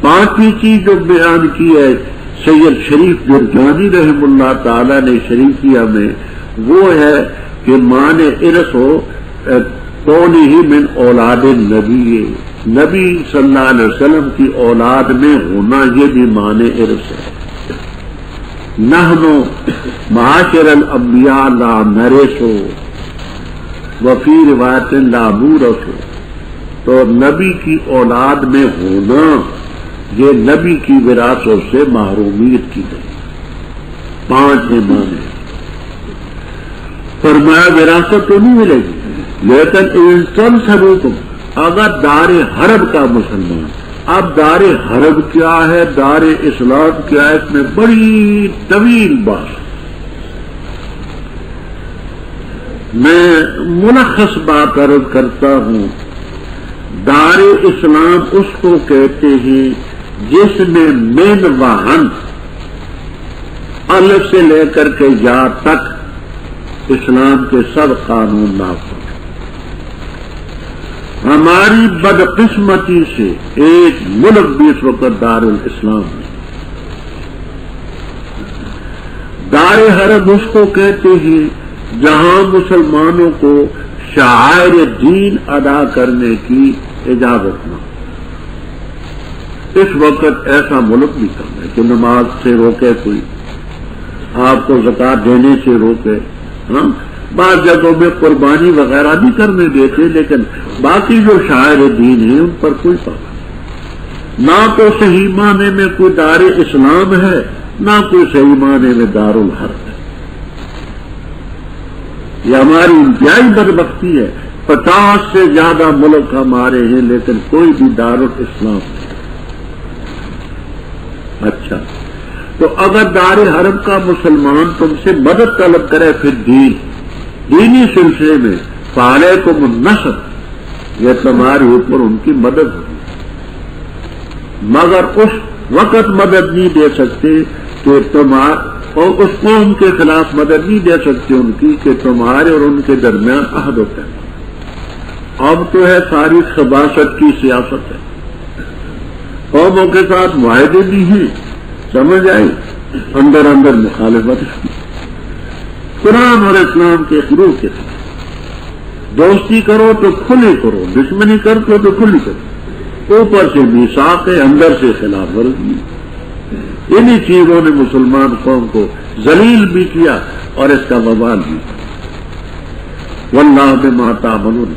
[SPEAKER 2] 5ویں چیز جو بیان کی ہے سید شریف جرجانی رحم اللہ تعالی نے شریفیہ میں، وہ ہے کہ مان ارث ہو کون ہی من اولاد نبی، نبی صلی اللہ علیہ وسلم کی اولاد میں ہونا، یہ بھی مان ارث ہے۔ نحن معاشر الانبیاء لا نرث وفی روایت لا نورث، تو نبی کی اولاد میں ہونا یہ نبی کی وراثت سے محرومیت کی گئی۔ 5 مانے فرمایا وراثت تو نہیں ملے گی، لیکن ان سب ثبوتوں اگر دار حرب کا مسلمان، اب دار حرب کیا ہے، دار اسلام کیا ہے، اس میں بڑی طویل بات، میں ملخص بات عرض کرتا ہوں۔ دار اسلام اس کو کہتے ہیں جس میں من وہن الف سے لے کر کے یا تک اسلام کے سب قانون نافذ۔ ہماری بدقسمتی سے ایک ملک بھی اس وقت دار الاسلام ہے۔ دار حرب اس کو کہتے ہیں جہاں مسلمانوں کو شعائر دین ادا کرنے کی اجازت نہ۔ اس وقت ایسا ملک بھی کم ہے کہ نماز سے روکے کوئی، آپ کو زکات دینے سے روکے، ہاں بعض جگہوں میں قربانی وغیرہ بھی کرنے دیتے، لیکن باقی جو شاعر دین ہیں ان پر کوئی پابندی نہ۔ تو صحیح معنی میں کوئی دار اسلام ہے، نہ کوئی صحیح معنی میں دار الحرب ہے۔ یہ ہماری انتہائی بدبختی ہے۔ 50 سے زیادہ ملک ہمارے ہیں لیکن کوئی بھی دار الاسلام نہیں۔ اچھا، تو اگر دار حرب کا مسلمان تم سے مدد طلب کرے پھر دینی سلسلے میں، فعلیکم النصر، یہ تمہارے اوپر ان کی مدد ہوگی، مگر اس وقت مدد نہیں دے سکتے کہ اور اس قوم کے خلاف مدد نہیں دے سکتے ان کی کہ تمہارے اور ان کے درمیان عہد ہوتا ہے۔ اب تو ہے ساری خباثت کی سیاست ہے، قوموں کے ساتھ معاہدے بھی ہیں، سمجھ آئی، اندر اندر مخالفت کی، قرآن اور اسلام کے خروج کے ساتھ دوستی کرو تو کھلی کرو، دشمنی کرو تو کھلی کرو، اوپر سے میثاق ہے، اندر سے خلاف ورزی۔ انہی چیزوں نے مسلمان قوم کو ذلیل بھی کیا اور اس کا وبال بھی کیا۔ واللہ بما تعملون،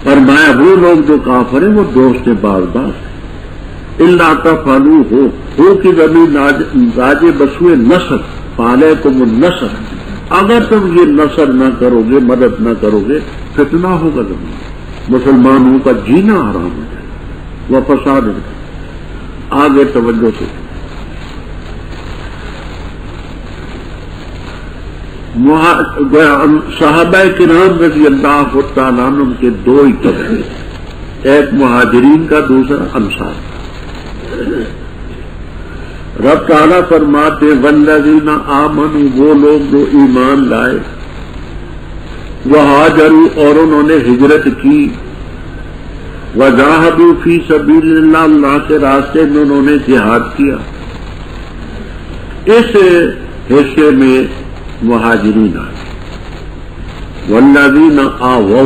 [SPEAKER 2] فرمایا وہ لوگ جو کافر ہیں وہ دوست باز ہیں۔ الا تفعلوا ہو کی زمین راج بسوئے نصر، فعلیکم النصر، اگر تم یہ نصر نہ کرو گے، مدد نہ کرو گے، فتنہ ہوگا زمین، مسلمانوں کا جینا حرام ہو جائے، وہ فساد ہے۔ آگے توجہ سے صحابہ کرام رضی اللہ تعالیٰ عنہ کے دو ہی طبقے، ایک مہاجرین کا، دوسرا انصار کا۔ رب تعالیٰ فرماتے والذین آمنوا، وہ لوگ جو ایمان لائے، وہاجروا، اور انہوں نے ہجرت کی، وجاہدوا فی سبیل اللہ، اللہ کے راستے میں انہوں نے جہاد کیا۔ اس حصے میں مہاجرین آئے۔ والذین آووا،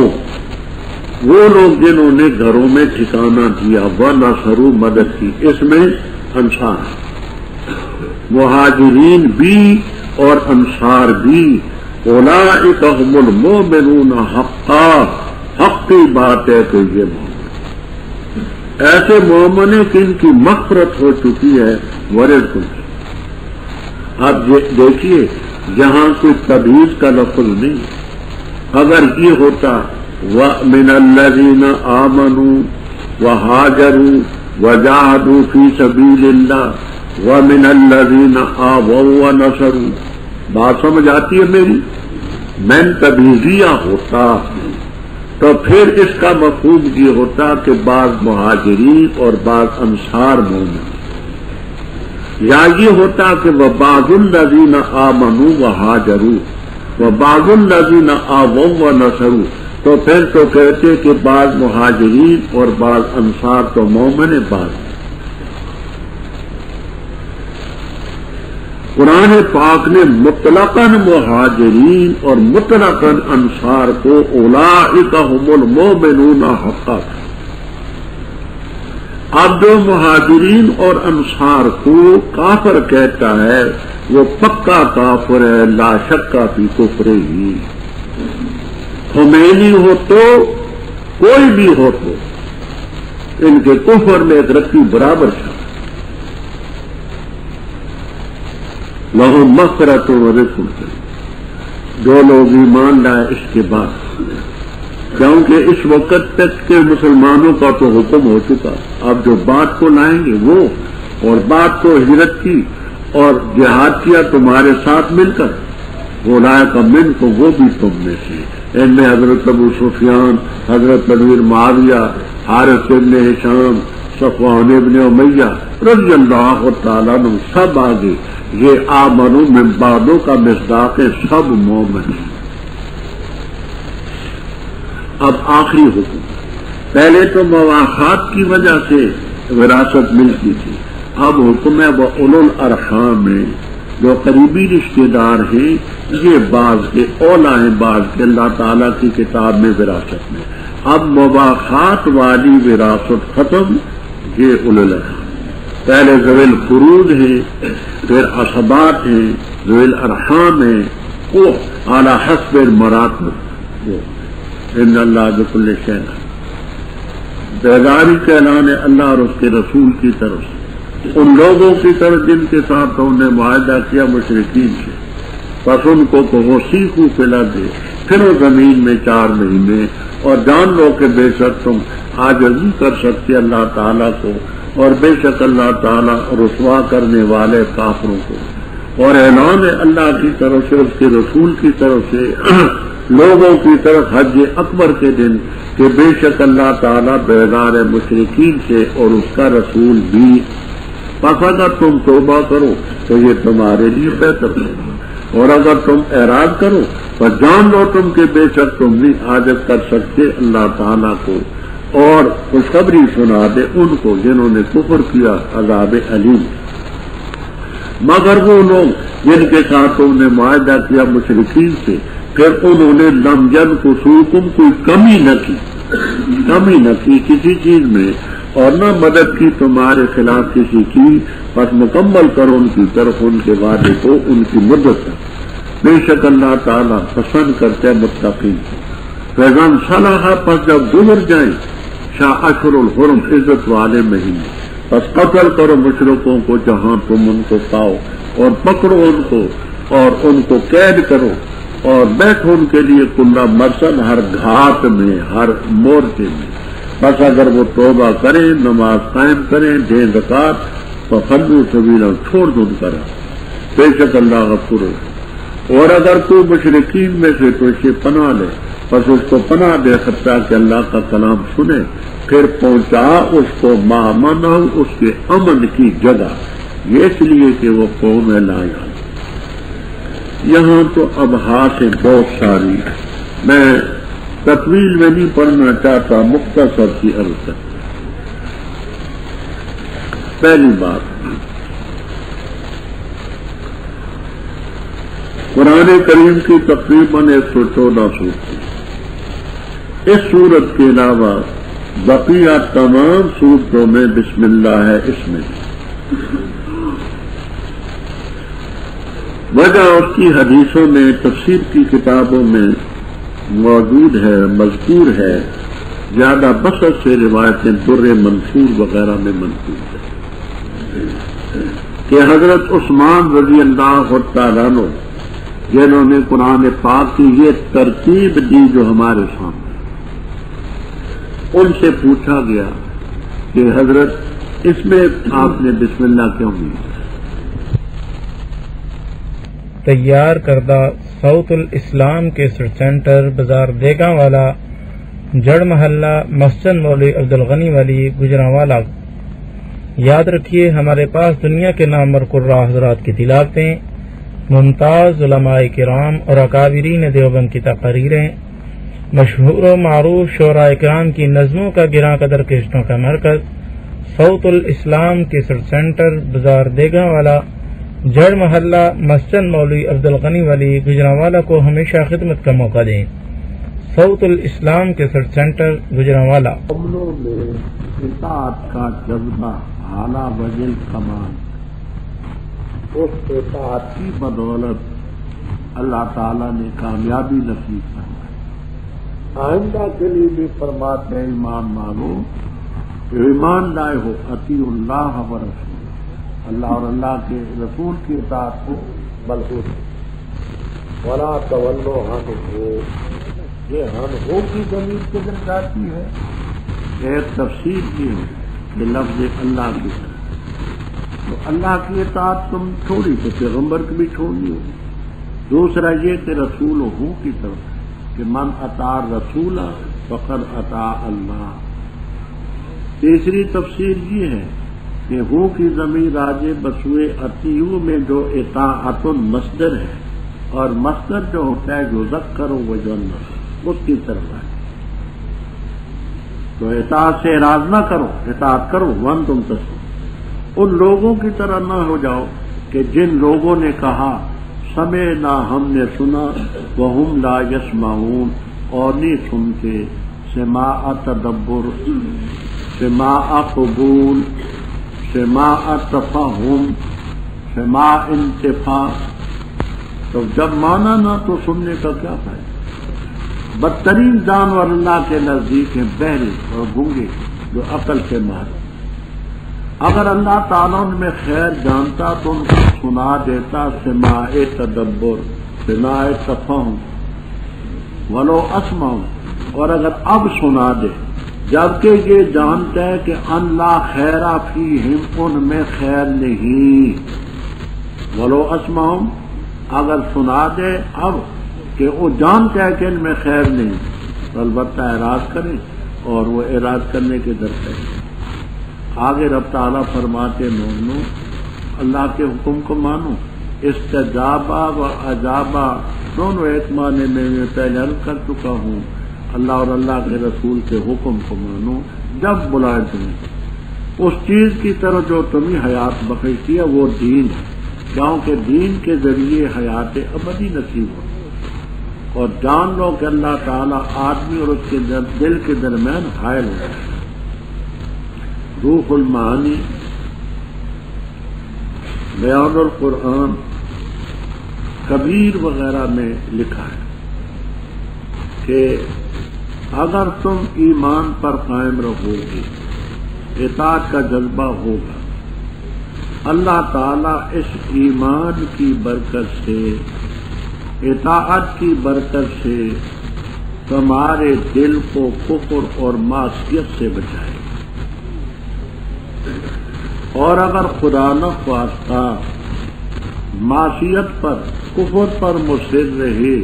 [SPEAKER 2] وہ لوگ جنہوں نے گھروں میں ٹھکانہ دیا، ونصروا، مدد کی، اس میں انصار، مہاجرین بھی اور انصار بھی۔ اولئک ھم المؤمنون حقا، حق کی بات ہے کہ یہ مومن ایسے مومن ہیں کہ ان کی مغفرت ہو چکی ہے، ورزق۔ اب دیکھیے یہاں کوئی تبعیض کا لفظ نہیں، اگر یہ ہوتا وَمِنَ الَّذِينَ آمَنُوا وَهَاجَرُوا وَجَاهَدُوا فِي سَبِيلِ اللَّهِ وَمِنَ الَّذِينَ آوَوا وَنَصَرُوا، بات سمجھ آتی ہے میری؟ من تبعیضیہ ہوتا تو پھر اس کا مفہوم یہ ہوتا کہ بعض مہاجرین اور بعض انصار مومن، یا یہ ہوتا کہ وَبَعْضُ الَّذِينَ آمَنُوا وَهَاجَرُوا وَبَعْضُ الَّذِينَ آوَوا وَنَصَرُوا، تو پھر تو کہتے کہ بعض مہاجرین اور بعض انصار تو مومن ہیں، بعض۔ قرآن پاک نے مطلقاً مہاجرین اور مطلقاً انصار کو اولئک ھم المؤمنون حقا۔ اب جو مہاجرین اور انصار کو کافر کہتا ہے وہ پکا کافر ہے، لا شک فی کفرہ ہی۔ خمینی ہو تو کوئی بھی ہو تو ان کے کفر میں ایک رتی برابر تھا۔ لہم مغفرۃ ورزق، جو لوگ ایمان لائے اس کے بعد، کیونکہ اس وقت تک کے مسلمانوں کا تو حکم ہو چکا، اب جو بات کو لائیں گے وہ، اور بات کو ہجرت کی اور جہاد کیا تمہارے ساتھ مل کر، وہ لائے کا من کو، وہ بھی تم میں سے، ان میں حضرت ابو سفیان، حضرت امیر معاویہ، حارث ابن ہشام، صفوان ابن امیہ رضی اللہ تعالیٰ عنہ، سب آگے یہ آمنوا من بعدوں کا مصداق ہے، سب مومن ہیں۔ اب آخری حکم، پہلے تو مواخات کی وجہ سے وراثت ملتی تھی، اب حکم ہے وہ اولو الارحام میں جو قریبی رشتے دار ہیں، یہ بعض کے اولا ہیں بعض کے اللہ تعالیٰ کی کتاب میں وراثت میں۔ اب مواخات والی وراثت ختم، یہ اولو الارحام، پہلے ذوی الفروض ہیں، پھر عصبات ہیں، ذوی الارحام ہیں، وہ اعلی حسب المراتب، وہ ان اللہ بکل شیء علیم۔ بیداری کا اعلان ہے اللہ اور اس کے رسول کی طرف سے ان لوگوں کی طرف جن کے ساتھ انہوں نے معاہدہ کیا مشرکین سے، پس ان کو سیخو پلا دے، پھر وہ زمین میں 4 مہینے، اور جان لو کہ بے شک تم عاجز نہیں کر سکتے اللہ تعالیٰ کو، اور بے شک اللہ تعالیٰ رسوا کرنے والے کافروں کو۔ اور اعلان ہے اللہ کی طرف سے، اس کے رسول کی طرف سے لوگوں کی طرف حج اکبر کے دن کہ بے شک اللہ تعالیٰ بیزار ہے مشرکین سے اور اس کا رسول بھی، پس اگر تم توبہ کرو تو یہ تمہارے لیے بہتر ہے، اور اگر تم اعراض کرو تو جان لو تم کہ بے شک تم نہیں عاجز کر سکتے اللہ تعالیٰ کو، اور خوشخبری سنا دے ان کو جنہوں نے کفر کیا عذاب علیم۔ مگر وہ لوگ جن کے ساتھ تم نے معاہدہ کیا مشرکین سے، پھر انہوں نے لم ینقصوکم، کوئی کمی نہ کی کسی چیز میں، اور نہ مدد کی تمہارے خلاف کسی کی، بس مکمل کرو ان کی طرف ان کے وعدے کو، ان کی مدت تک۔ بے شک اللہ تعالیٰ پسند کرتے متقین کو۔ پیغام صلاح، پس جب گزر جائیں شاہ اشہر الحرم، عزت والے مہینے، بس قتل کرو مشرکوں کو جہاں تم ان کو پاؤ، اور پکڑو ان کو اور ان کو قید کرو، اور بیٹھو ان کے لیے کلہ مرصد، ہر گھاٹ میں، ہر مورچے میں۔ بس اگر وہ توبہ کریں، نماز قائم کریں، دیں زکات، تو خلو سبیلا، چھوڑ دو ان کا راہ، بے شک اللہ غفور ہے۔ اور اگر تو مشرکین میں سے تو اسے پناہ لے، بس اس کو پناہ دے سکتا کہ اللہ کا کلام سنے، پھر پہنچا اس کو مامن اس کے امن کی جگہ، یہ اس لیے کہ وہ قوم لا یعلمون۔ یہاں تو ابحاثیں بہت ساری، میں تطویل میں نہیں پڑھنا چاہتا، مختصر سی عرض ہے۔ پہلی بات، قرآن کریم کی تقریباً 114 صورتیں، اس صورت کے علاوہ بقیہ تمام صورتوں میں بسم اللہ ہے، اس میں وجہ اس کی حدیثوں میں، تفسیر کی کتابوں میں موجود ہے، مذکور ہے، زیادہ بسط سے روایتیں در منصور وغیرہ میں منقول ہے کہ حضرت عثمان رضی اللہ تعالیٰ عنہ جنہوں نے قرآن پاک کی یہ ترتیب دی جو ہمارے سامنے، ان سے پوچھا گیا کہ حضرت اس میں آپ نے بسم اللہ کیوں نہیں؟
[SPEAKER 3] تیار کردہ صوت الاسلام کے سینٹر بازار دیگاں والا، جڑ محلہ، مسجد مولوی عبدالغنی والی، گجرانوالا۔ یاد رکھیے ہمارے پاس دنیا کے نامور قراء حضرات کی تلاوتیں، ممتاز علماء کرام اور اکابرین دیوبند کی تقریریں، مشہور و معروف شعراء کرام کی نظموں کا گراں قدر کشتوں کا مرکز صوت الاسلام کے سینٹر بازار دیگاں والا، جڑ محلہ، مسجد مولوی عبدالغنی والی، گجرانوالا کو ہمیشہ خدمت کا موقع دیں۔ صوت الاسلام کے سینٹر گجرانوالا۔
[SPEAKER 2] عملوں میں اطاعت کا جذبہ اعلیٰ وجل کمال، اس اطاعت کی بدولت اللہ تعالیٰ نے کامیابی نصیب فرمائی۔ آئندہ کے لیے بھی فرماتے ہیں ایمان مانو، ایمان لائے ہو اطیع اللہ و رسول، اللہ اور اللہ کے رسول کی اطاعت ہو، بلکہ ولا تولوا عنہ، یہ ہن ہو کی ضمیر کدھر جاتی ہے؟ ایک تفسیر کی ہے کہ لفظ اللہ کی طرف، تو اللہ کی اطاعت تم چھوڑی تو پیغمبر کی بھی چھوڑنی ہوگی۔ دوسرا یہ کہ رسول ہو کی طرف، کہ من اطاع رسول فقد اطاع اللہ۔ تیسری تفسیر یہ ہے کہ ہو کی ضمیر راجے بسوئے اطیعو میں جو اطاعت مصدر ہے، اور مصدر جو ہوتا ہے جو ذکر و جنہ، اس کی طرف ہے۔ تو اطاعت سے اعراض نہ کرو، اطاعت کرو، ون تم تسو۔ ان لوگوں کی طرح نہ ہو جاؤ کہ جن لوگوں نے کہا سمعنا، ہم نے سنا، وہم لا یسمعون، اور نہیں سنتے، سماع تدبر، سماع قبول، سماع تفہم، سماع انتفاع۔ تو جب مانا نہ تو سننے کا کیا فائدہ؟ بدترین جانور اللہ کے نزدیک ہیں بہرے اور گونگے جو عقل سے مارے۔ اگر اللہ تعالیٰ ان میں خیر جانتا تو ان کو سنا دیتا، سماع تدبر، سماع تفہم، ولو اسمع، اور اگر اب سنا دے، جبکہ یہ جانتا ہے کہ اللہ خیر فیہم، ان میں خیر نہیں، ولو اسمع، اگر سنا دے اب کہ وہ جانتا ہے کہ ان میں خیر نہیں، تو البتہ اعراض کریں، اور وہ اعراض کرنے کے در پہ۔ آگے رب تعالیٰ فرماتے مومنو، اللہ کے حکم کو مانو۔ استجابہ و اجابہ دونوں ایک معنی میں پہلے عرض کر چکا ہوں۔ اللہ اور اللہ کے رسول کے حکم کو مانو جب بلائے تمہیں اس چیز کی طرف جو تمہیں حیات بخشتی ہے، وہ دین ہے، کیونکہ دین کے ذریعے حیات ابدی نصیب ہو۔ اور جان لو کہ اللہ تعالیٰ آدمی اور اس کے دل کے درمیان حائل ہو جائے۔ روح المعانی، بیان القرآن، کبیر وغیرہ میں لکھا ہے کہ اگر تم ایمان پر قائم رہو گے، اطاعت کا جذبہ ہوگا، اللہ تعالیٰ اس ایمان کی برکت سے، اطاعت کی برکت سے تمہارے دل کو کفر اور معصیت سے بچائے۔ اور اگر خدا نخواستہ معصیت پر کفر پر مصر رہے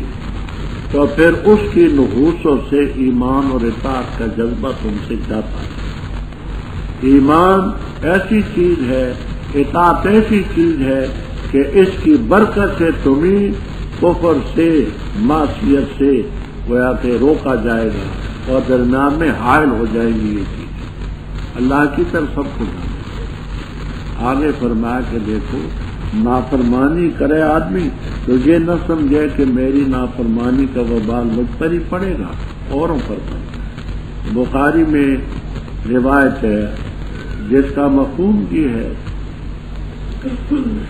[SPEAKER 2] تو پھر اس کی نحوسوں سے ایمان اور اطاعت کا جذبہ تم سے جاتا ہے۔ ایمان ایسی چیز ہے، اطاعت ایسی چیز ہے کہ اس کی برکت سے تمہیں کفر سے، معصیت سے گویا کہ روکا جائے گا اور درمیان میں حائل ہو جائے گی یہ چیز۔ اللہ کی طرف سب کو جانا۔ آگے فرمایا کہ دیکھو نافرمانی کرے آدمی تو یہ نہ سمجھے کہ میری نافرمانی کا وبال مجھ پر ہی پڑے گا، اوروں پر پڑے گا۔ بخاری میں روایت ہے جس کا مفہوم یہ ہے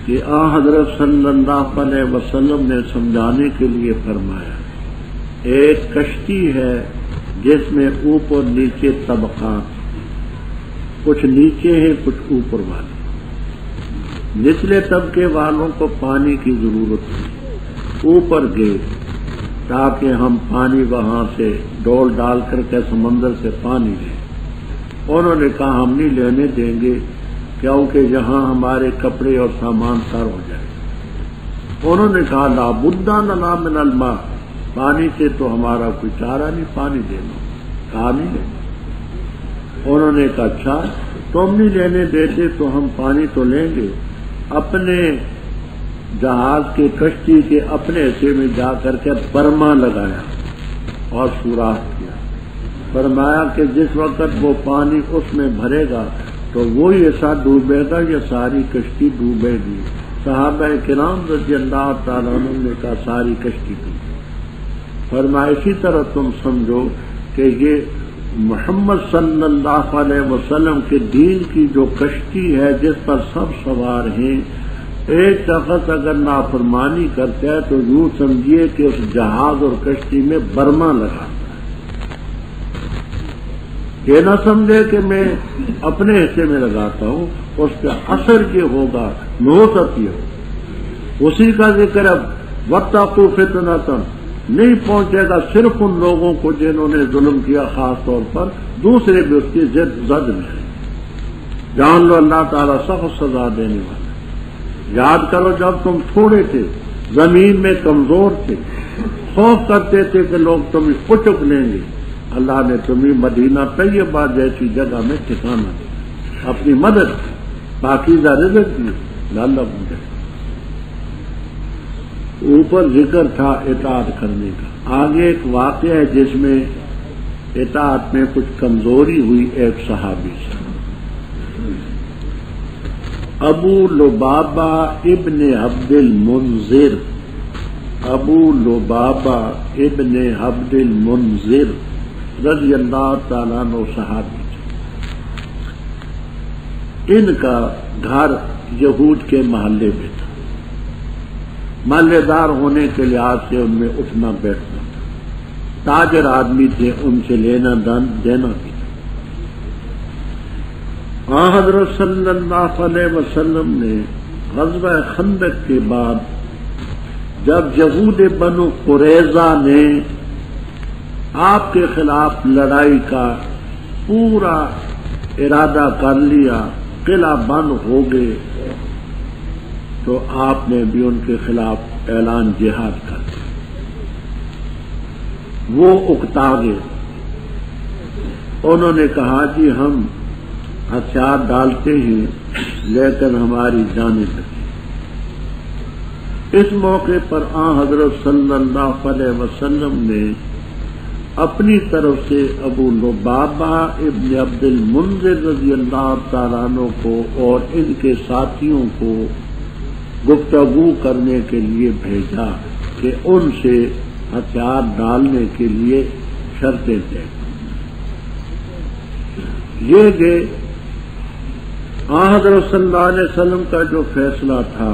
[SPEAKER 2] کہ حضرت صلی اللہ علیہ وسلم نے سمجھانے کے لیے فرمایا ایک کشتی ہے جس میں اوپر نیچے طبقات، کچھ نیچے ہیں کچھ اوپر والے۔ نچلے طبقے والوں کو پانی کی ضرورت ہے، اوپر گئے تاکہ ہم پانی وہاں سے ڈول ڈال کر کے سمندر سے پانی لیں۔ انہوں نے کہا ہم نہیں لینے دیں گے کیونکہ یہاں ہمارے کپڑے اور سامان تر ہو جائے۔ انہوں نے کہا لا بد لنا من الماء، پانی سے تو ہمارا کوئی چارہ نہیں، پانی دینا۔ کہا نہیں لینا۔ انہوں نے کہا اچھا تم نہیں لینے دیتے تو ہم پانی تو لیں گے۔ اپنے جہاز کے کشتی کے اپنے حصے میں جا کر کے برما لگایا اور سوراخ کیا۔ فرمایا کہ جس وقت وہ پانی اس میں بھرے گا تو وہی ایسا ڈوبے گا یا ساری کشتی ڈوبے گی۔ صحابہ کرام رضی اللہ تعالیٰ عنہ نے کہا ساری کشتی ڈوبے۔ فرمایا اسی طرح تم سمجھو کہ یہ محمد صلی اللہ علیہ وسلم کے دین کی جو کشتی ہے جس پر سب سوار ہیں، ایک شخص اگر نافرمانی کرتا ہے تو یوں سمجھیے کہ اس جہاز اور کشتی میں برما لگا۔ یہ نہ سمجھے کہ میں اپنے حصے میں لگاتا ہوں، اس کا اثر یہ ہوگا نحوست یہ ہو۔ اسی کا ذکر اب واتقوا فتنۃ نہیں پہنچے گا صرف ان لوگوں کو جنہوں نے ظلم کیا، خاص طور پر دوسرے بھی اس کی زد میں ہیں۔ جان لو اللہ تعالیٰ سخت سزا دینے والا۔ یاد کرو جب تم تھوڑے تھے، زمین میں کمزور تھے، خوف کرتے تھے کہ لوگ تمہیں اچک لیں گے، اللہ نے تمہیں مدینہ طیبہ جیسی جگہ میں ٹھکانا دیا، اپنی مدد کی، پاکیزہ رزق دی، لعلکم تشکرون۔ اوپر ذکر تھا اطاعت کرنے کا، آگے ایک واقعہ ہے جس میں اطاعت میں کچھ کمزوری ہوئی ایک صحابی سے۔ ابو لبابہ ابن عبد المنذر، ابو لبابہ ابن عبد المنذر رضی اللہ تعالیٰ عنہ صحابی تھے۔ ان کا گھر یہود کے محلے میں تھا، محلے دار ہونے کے لحاظ سے ان میں اٹھنا بیٹھنا تھا، تاجر آدمی تھے، ان سے لینا دینا بھی تھا۔ حضرت صلی اللہ علیہ وسلم نے غزوہ خندق کے بعد جب یہود بنو قریظہ نے آپ کے خلاف لڑائی کا پورا ارادہ کر لیا، قلعہ بند ہو گئے، تو آپ نے بھی ان کے خلاف اعلان جہاد کر دیا۔ وہ اکتا گئے، انہوں نے کہا جی ہم ہتھیار ڈالتے ہیں لیکن ہماری جانیں بچیں۔ اس موقع پر حضرت صلی اللہ علیہ وسلم نے اپنی طرف سے ابو لبابہ ابن عبد المنذر رضی اللہ تعالیٰ عنہ کو اور ان کے ساتھیوں کو گفتگو کرنے کے لیے بھیجا کہ ان سے ہتھیار ڈالنے کے لیے شرطیں طے۔ یہ کہ حضرت صلی اللہ علیہ وسلم کا جو فیصلہ تھا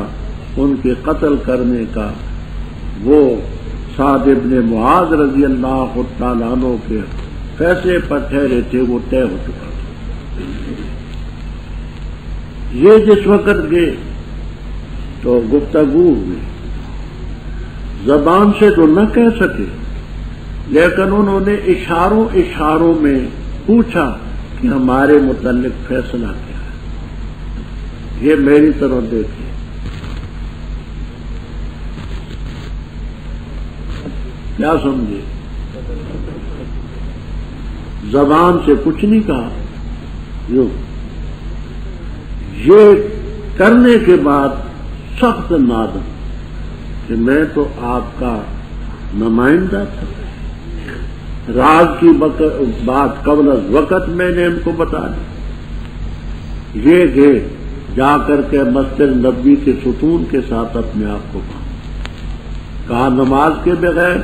[SPEAKER 2] ان کے قتل کرنے کا، وہ سعد ابن معاذ رضی اللہ تعالیٰ عنہ کے فیصلے پر ٹھہرے تھے، وہ طے ہو چکا تھا۔ یہ جس وقت گئے تو گفتگو ہوئی، زبان سے تو نہ کہہ سکے لیکن انہوں نے اشاروں میں پوچھا کہ ہمارے متعلق فیصلہ کیا ہے، یہ میری طرف دیکھیں۔ کیا سمجھے؟ زبان سے کچھ نہیں کہا، یہ کرنے کے بعد سخت نادم کہ میں تو آپ کا نمائندہ تھا، راز کی بات قبل از وقت میں نے ان کو بتا دی، یہ گئے جا کر کے مسجد نبوی کے ستون کے ساتھ اپنے آپ کو کہا نماز کے بغیر،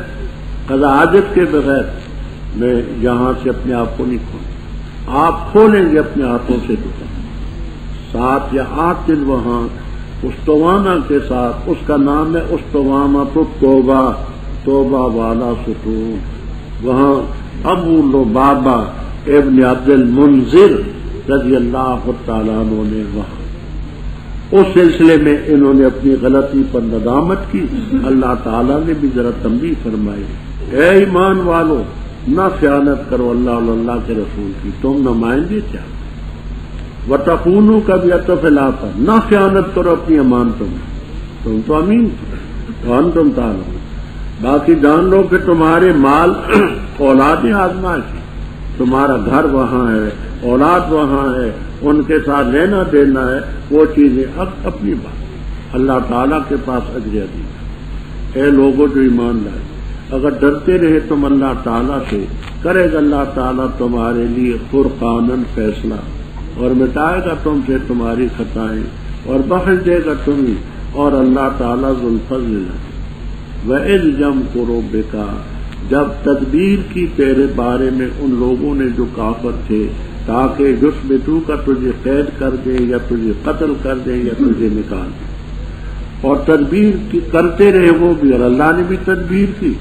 [SPEAKER 2] قضاء حاجت کے بغیر میں یہاں سے اپنے آپ کو نہیں کھولوں، آپ کھولیں گے اپنے ہاتھوں سے دکان 7 یا 8 دن وہاں استوانہ کے ساتھ، اس کا نام ہے استوانہ تو توبہ والا ستون، وہاں ابو لبابہ ابن عبد المنذر رضی اللہ تعالیٰ عنہ نے وہاں اس سلسلے میں انہوں نے اپنی غلطی پر ندامت کی، اللہ تعالیٰ نے بھی ذرا تنبیہ فرمائی، اے ایمان والو نہ خیانت کرو اللہ اور اللہ کے رسول کی، تم نمائندے کیا وتخونوا کا بھی عطف علاقہ، نہ خیانت کرو اپنی امانتوں میں، تم تو امین تم تعلم، باقی جان لو کہ تمہارے مال اولاد آزمائش ہے، تمہارا گھر وہاں ہے، اولاد وہاں ہے، ان کے ساتھ لینا دینا ہے، وہ چیزیں اب اپنی بات اللہ تعالیٰ کے پاس اجر عظیم۔ اے لوگوں جو ایمان لائے، اگر ڈرتے رہے تم اللہ تعالیٰ سے، کرے گا اللہ تعالیٰ تمہارے لیے فرقاناً فیصلہ اور مٹائے گا تم سے تمہاری خطائیں اور بخش دے گا تمہیں، اور اللہ تعالیٰ ذو الفضل وَإِذْ يَمْكُرُ بِكَ، جب تدبیر کی تیرے بارے میں ان لوگوں نے جو کافر تھے تاکہ یثبتو کا تجھے قید کر دیں یا تجھے قتل کر دیں یا تجھے نکال دیں، اور تدبیر کی کرتے رہے وہ بھی، اور اللہ نے بھی تدبیر کی،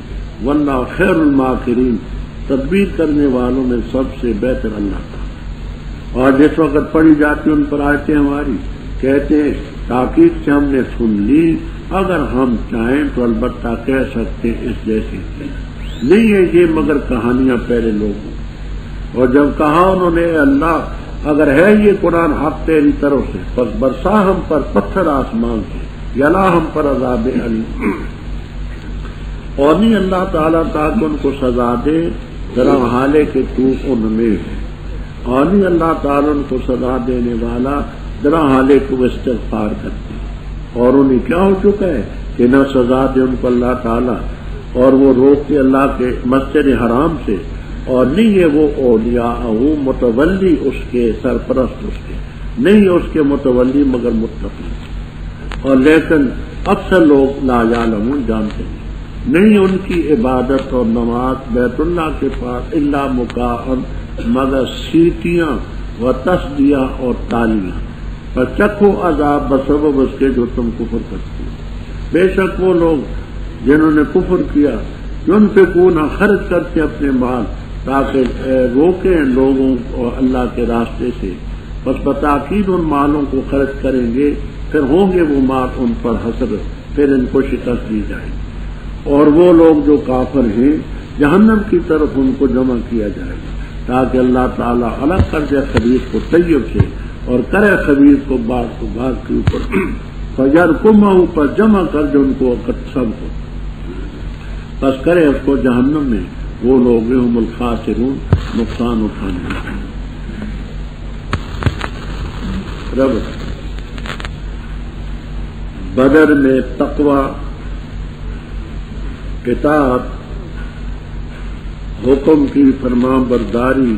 [SPEAKER 2] واللہ خیر الماکرین، تدبیر کرنے والوں میں سب سے بہتر اللہ تھا۔ اور جس وقت پڑھی جاتی ان پر آیتیں ہماری کہتے ہیں تاکید سے ہم نے سن لی، اگر ہم چاہیں تو البتہ کہہ سکتے اس جیسی نہیں ہے یہ مگر کہانیاں پہلے لوگوں، اور جب کہا انہوں نے اے اللہ اگر ہے یہ قرآن حق تیری طرف سے پس برسا ہم پر پتھر آسمان سے یا لا ہم پر عذاب علیم، اور نہیں اللہ تعالیٰ تاکہ ان کو سزا دے ذرا حالے کہ تو ان میں ہے، اور نہیں اللہ تعالیٰ ان کو سزا دینے والا ذرا حالے کو استغفار کرتے، اور انہیں کیا ہو چکا ہے کہ نہ سزا دے ان کو اللہ تعالیٰ، اور وہ روکتے اللہ کے مسجد حرام سے، اور نہیں ہے وہ اولیاء متولی اس کے سرپرست اس کے نہیں اس کے متولی مگر متقی، اور لیکن اکثر لوگ لا یعلمون جانتے نہیں ان کی عبادت اور نماز بیت اللہ کے پاس الا مکاء مگر سیٹیاں و تصدیہ اور تالیاں، پر چکھو عذاب بسبب اس کے جو تم کفر کرتے ہو۔ بے شک وہ لوگ جنہوں نے کفر کیا ينفقون خرچ کرتے اپنے مال تاکہ روکیں لوگوں کو اللہ کے راستے سے، بس بتاکید ان مالوں کو خرچ کریں گے پھر ہوں گے وہ مال ان پر حسرت، پھر ان کو شکست دی جائے گی، اور وہ لوگ جو کافر ہیں جہنم کی طرف ان کو جمع کیا جائے گا تاکہ اللہ تعالیٰ الگ کر دے خبیث کو طیب سے اور کرے خبیث کو بعض کے اوپر فجر کو اوپر جمع کر دے ان کو سب کو، بس کرے اس کو جہنم میں وہ لوگ ہم الخاسرون نقصان اٹھانے والے۔ رب بدر میں تقوی اطاعت حکم کی فرمان برداری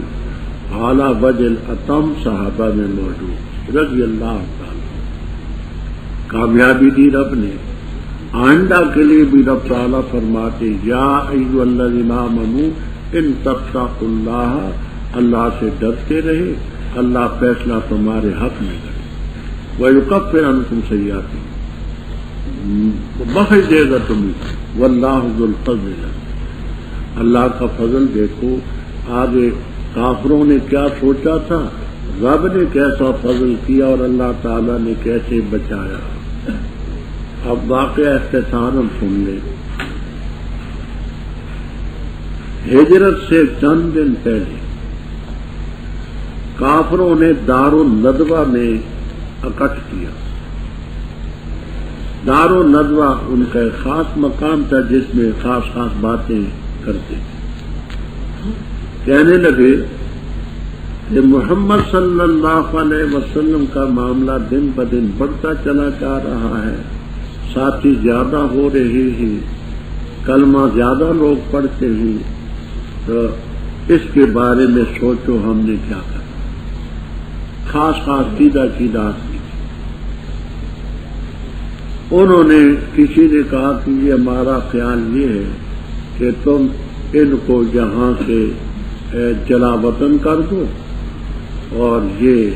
[SPEAKER 2] اعلیٰ وجل اتم صحابہ میں موجود رضی اللہ تعالی، کامیابی دی رب نے، آئندہ کے لیے بھی رب تعالیٰ فرماتے یا ایھا الذین آمنوا ان تتقوا اللہ، اللہ سے ڈرتے رہے اللہ فیصلہ تمہارے حق میں کرے، ویکفر عنکم سیئاتکم، بخش دے گا تمہیں، واللہ ذو الفضل، اللہ کا فضل دیکھو۔ آگے کافروں نے کیا سوچا تھا، رب نے کیسا فضل کیا اور اللہ تعالیٰ نے کیسے بچایا۔ اب واقعہ اختصاراً سن لیں۔ ہجرت سے چند دن پہلے کافروں نے دار الندوہ میں اکٹھ کیا، دار و ندوہ ان کا ایک خاص مقام تھا جس میں خاص خاص باتیں کرتے تھے. کہنے لگے کہ محمد صلی اللہ علیہ وسلم کا معاملہ دن بدن بڑھتا چلا جا رہا ہے، ساتھی زیادہ ہو رہے ہیں، کلمہ زیادہ لوگ پڑھتے ہیں، تو اس کے بارے میں سوچو ہم نے کیا کرنا. خاص خاص سیدھا سیدھا انہوں نے کسی نے کہا کہ یہ ہمارا خیال یہ ہے کہ تم ان کو یہاں سے جلا وطن کر دو اور یہ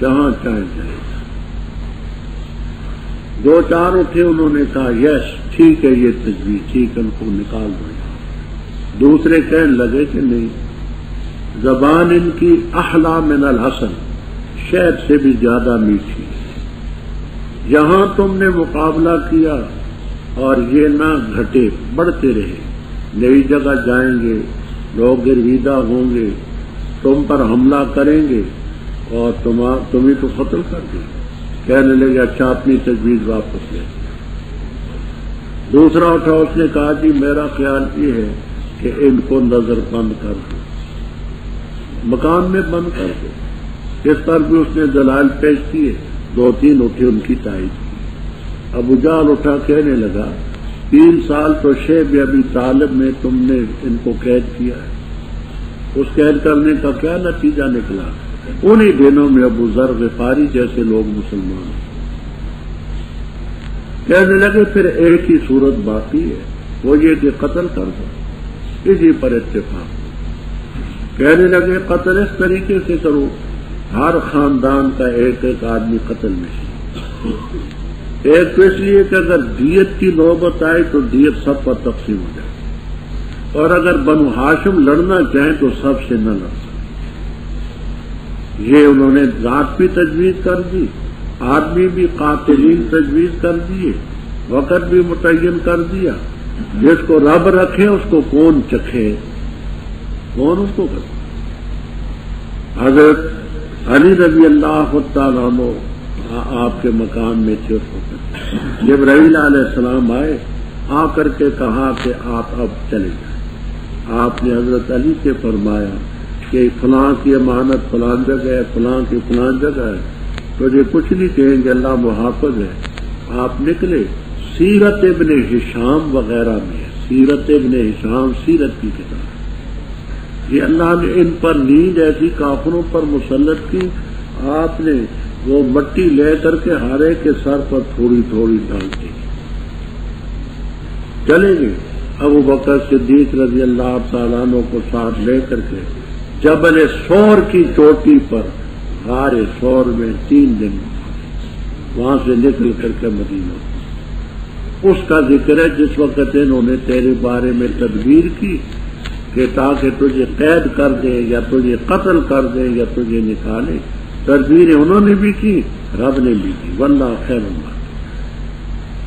[SPEAKER 2] جہاں چاہیں جائے. دو چار اٹھے، انہوں نے کہا یس ٹھیک ہے، یہ تجویز ٹھیک ہے، ان کو نکال دو. دوسرے کہنے لگے کہ نہیں، زبان ان کی احلی من العسل، شہد سے بھی زیادہ میٹھی. یہاں تم نے مقابلہ کیا اور یہ نہ گھٹے، بڑھتے رہے. نئی جگہ جائیں گے، لوگ گرویدہ ہوں گے، تم پر حملہ کریں گے اور تمہیں تو قتل کر دیں. کہنے لگے اچھا اپنی تجویز واپس لے. دوسرا اٹھا، اس نے کہا جی میرا خیال یہ ہے کہ ان کو نظر بند کر دو، مکان میں بند کر دو. اس پر بھی اس نے دلائل پیش کیے. دو تین اٹھے، ان کی تائید کی. ابو جہل اٹھا کہنے لگا 3 سال تو شیب ابی طالب میں تم نے ان کو قید کیا ہے، اس قید کرنے کا کیا نتیجہ نکلا؟ انہی دنوں میں ابو ذر غفاری جیسے لوگ مسلمان. کہنے لگے پھر ایک ہی صورت باقی ہے، وہ یہ کہ قتل کر دو. اسی پر اتفاق. کہنے لگے قتل اس طریقے سے کرو، ہر خاندان کا ایک ایک آدمی قتل میں ہے. ایک تو اس لیے کہ اگر دیت کی نوبت آئے تو دیت سب پر تقسیم ہو جائے، اور اگر بنو ہاشم لڑنا چاہیں تو سب سے نہ لڑ سکے. یہ انہوں نے ذات بھی تجویز کر دی، آدمی بھی قاتلین تجویز کر دیے، وقت بھی متعین کر دیا. جس کو رب رکھے اس کو کون چکھے، کون اس کو کرے. حضرت علی رضی اللہ تعالیٰ عنہ آپ کے مقام میں تھے. جبرائیل علیہ السلام آئے، آ کر کے کہا کہ آپ اب چلے جائیں. آپ نے حضرت علی سے فرمایا کہ فلاں کی امانت فلاں جگہ ہے، فلاں کی فلاں جگہ ہے، تو یہ کچھ نہیں کہیں گے، اللہ محافظ ہے. آپ نکلے. سیرت ابن ہشام وغیرہ میں، سیرت ابن ہشام سیرت کی کتاب، یہ اللہ نے ان پر نیند ایسی کافروں پر مسلط کی. آپ نے وہ مٹی لے کر کے ہر ایک کے سر پر تھوڑی تھوڑی ڈالتی. چلے گئے. ابو بکر صدیق رضی اللہ تعالیٰ عنہ کو ساتھ لے کر کے جبل سور کی چوٹی پر، غار سور میں 3 دن، وہاں سے نکل کر کے مدینہ. اس کا ذکر ہے جس وقت انہوں نے تیرے بارے میں تدبیر کی کہ تاکہ تجھے قید کر دیں یا تجھے قتل کر دیں یا تجھے نکالیں. تدبیریں انہوں نے بھی کی، رب نے بھی کی. واللہ خیر اللہ.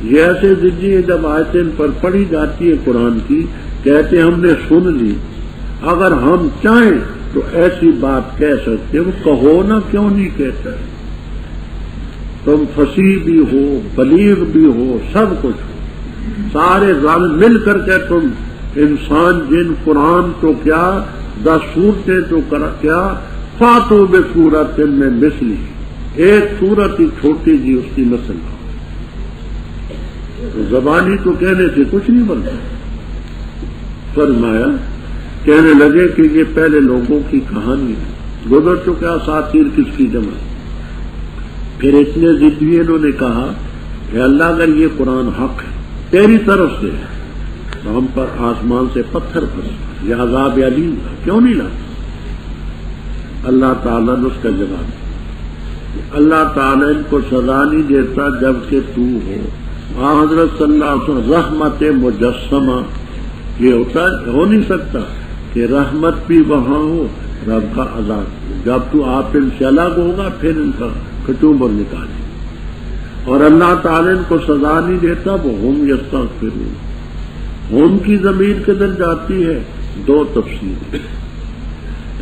[SPEAKER 2] یہ ایسے ذریعے جب آیتیں ان پر پڑھی جاتی ہے قرآن کی، کہتے ہم نے سن لی، اگر ہم چاہیں تو ایسی بات کہہ سکتے. وہ کہو نا، کیوں نہیں کہتا؟ تم فصیح بھی ہو، بلیغ بھی ہو، سب کچھ ہو، سارے ظالم مل کر کے تم انسان جن قرآن تو کیا، 10 صورتیں تو کیا، فاتو بے صورت میں مثلی، ایک صورت ہی چھوٹی جی اس کی مثل. تو زبانی تو کہنے سے کچھ نہیں بنتا. فرمایا کہنے لگے کہ یہ پہلے لوگوں کی کہانی ہے، گزر چکا اساطیر کس کی جمع. پھر اتنے ضدی انہوں نے کہا کہ اللہ اگر یہ قرآن حق ہے تیری طرف سے تو ہم پر آسمان سے پتھر پھنس، یہ عذاب علیم کیوں نہیں لاتا؟ اللہ تعالیٰ نے اس کا جواب دیا، اللہ تعالیٰ ان کو سزا نہیں دیتا جبکہ تو ہو. وہاں حضرت صلی اللہ علیہ وسلم رحمت مجسمہ، یہ ہو نہیں سکتا کہ رحمت بھی وہاں ہو، رب کا عذاب. جب تو آپ ان سے الگ ہوگا پھر ان کا کچوبر نکالے. اور اللہ تعالیٰ ان کو سزا نہیں دیتا، وہ ہم یستغفرون. ہم کی ضمیر کدھر جاتی ہے؟ 2 تفسیر.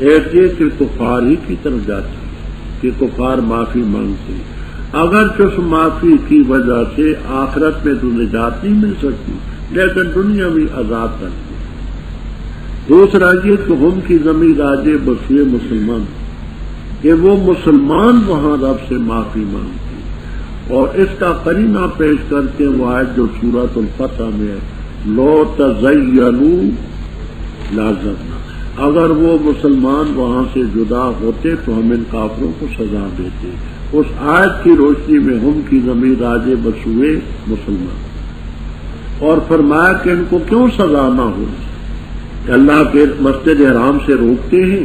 [SPEAKER 2] ایک یہ کہ کفار ہی کی طرف جاتی ہے کہ کفار معافی مانگتے. اگرچہ اس معافی کی وجہ سے آخرت میں تو نجات نہیں مل سکتی، لیکن دنیا بھی عذاب کرتی۔ دوسرا یہ کہ ہم کی زمین راجے بسوئے مسلمان، کہ وہ مسلمان وہاں رب سے معافی مانگتے، اور اس کا قرینہ پیش کرتے وہ آیت جو سورۃ الفتح میں ہے، لو تزینوا لعذبنا، اگر وہ مسلمان وہاں سے جدا ہوتے تو ہم ان کافروں کو سزا دیتے۔ اس آیت کی روشنی میں ہم کی زمین راجے بسوئے مسلمان، اور فرمایا کہ ان کو کیوں سزا نہ ہو، کہ اللہ کے مسجد حرام سے روکتے ہیں،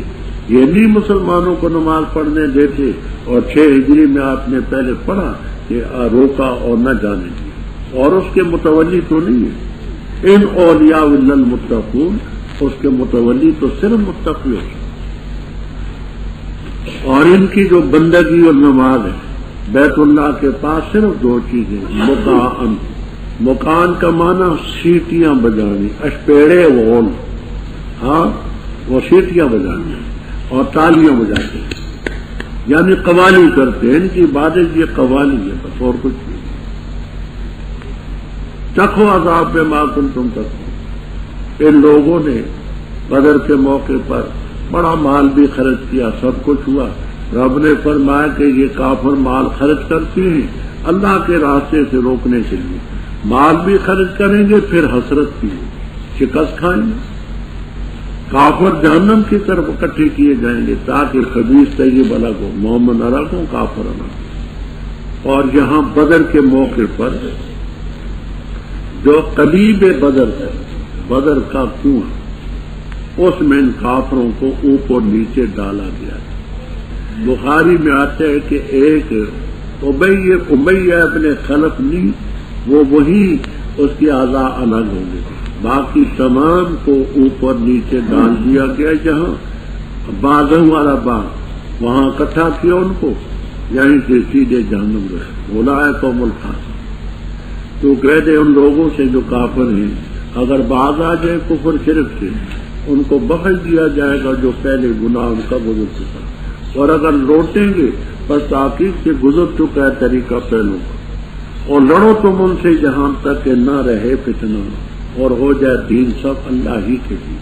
[SPEAKER 2] یہ نہیں مسلمانوں کو نماز پڑھنے دیتے، اور 6 ہجری میں آپ نے پہلے پڑھا کہ روکا اور نہ جانے دیا، اور اس کے متولی تو نہیں ہے، ان اولیاء الا المتقون، اس کے متولی تو صرف متقی ہو۔ اور ان کی جو بندگی اور نماز ہے بیت اللہ کے پاس صرف 2 چیزیں، مکان، مکان کا معنی سیٹیاں بجانی، اشپیڑے وول، ہاں وہ سیٹیاں بجانی اور تالیاں بجاتے ہیں، یعنی قوالی کرتے ہیں، ان کی عبادت یہ قوالی ہے بس، اور کچھ نہیں۔ چکھو عذاب بما کنتم تکفرون۔ ان لوگوں نے بدر کے موقع پر بڑا مال بھی خرچ کیا، سب کچھ ہوا، رب نے فرمایا کہ یہ کافر مال خرچ کرتے ہیں اللہ کے راستے سے روکنے کے لیے، مال بھی خرچ کریں گے پھر حسرت بھی شکست کھائیں گے، کافر جہنم کی طرف اکٹھے کیے جائیں گے تاکہ خبیث طیب الگ ہو، مومن الگ ہو، کافر الگ ہو۔ اور یہاں بدر کے موقع پر جو قلیب بدر ہے، بدر کا کنواں، اس میں ان کافروں کو اوپر نیچے ڈالا گیا۔ بخاری میں آتا ہے کہ ایک امیہ ابن خلف نہیں، وہ وہی اس کی اعضاء الگ ہوں گے، باقی تمام کو اوپر نیچے ڈال دیا گیا۔ جہاں باغوں والا باغ وہاں اکٹھا کیا ان کو، یہیں سے سیدھے جہنم گئے، اولئک هم الفاسقون۔ تو کہتے ان لوگوں سے جو کافر ہیں اگر باز آ جائے کفر شرک سے ان کو بخش دیا جائے گا جو پہلے گناہ ان کا گزر چکا، اور اگر لوٹیں گے بس تحقیق سے گزر چکا ہے طریقہ پہلوں کا، اور لڑو تم ان سے جہاں تک کہ نہ رہے فتنہ اور ہو جائے دین سب اللہ ہی کے دین۔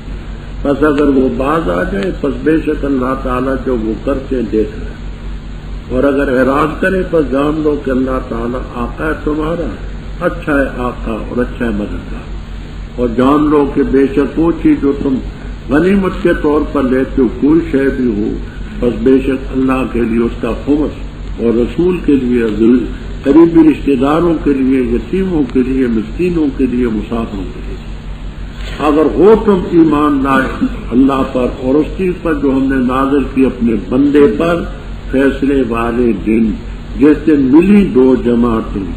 [SPEAKER 2] بس اگر وہ باز آ جائے پس بے شک اللہ تعالیٰ جو وہ کرتے دیکھ رہے، اور اگر اعراض کرے پس جان لو کہ اللہ تعالیٰ آقا ہے تمہارا، اچھا ہے آقا اور اچھا ہے مددگار، اور جان لو کہ بے شک وہ چیز جو تم غنیمت کے طور پر لیتے ہو کوئی شے بھی ہو، بس بے شک اللہ کے لیے اس کا خمس، اور رسول کے لیے، قریبی رشتہ داروں کے لیے، یتیموں کے لیے، مسکینوں کے لیے، مسافروں کے لیے۔ اگر ہو تم ایمان لائے اللہ پر اور اس چیز پر جو ہم نے نازل کی اپنے بندے پر، فیصلے والے دن جس دن ملی 2 جماعتیں،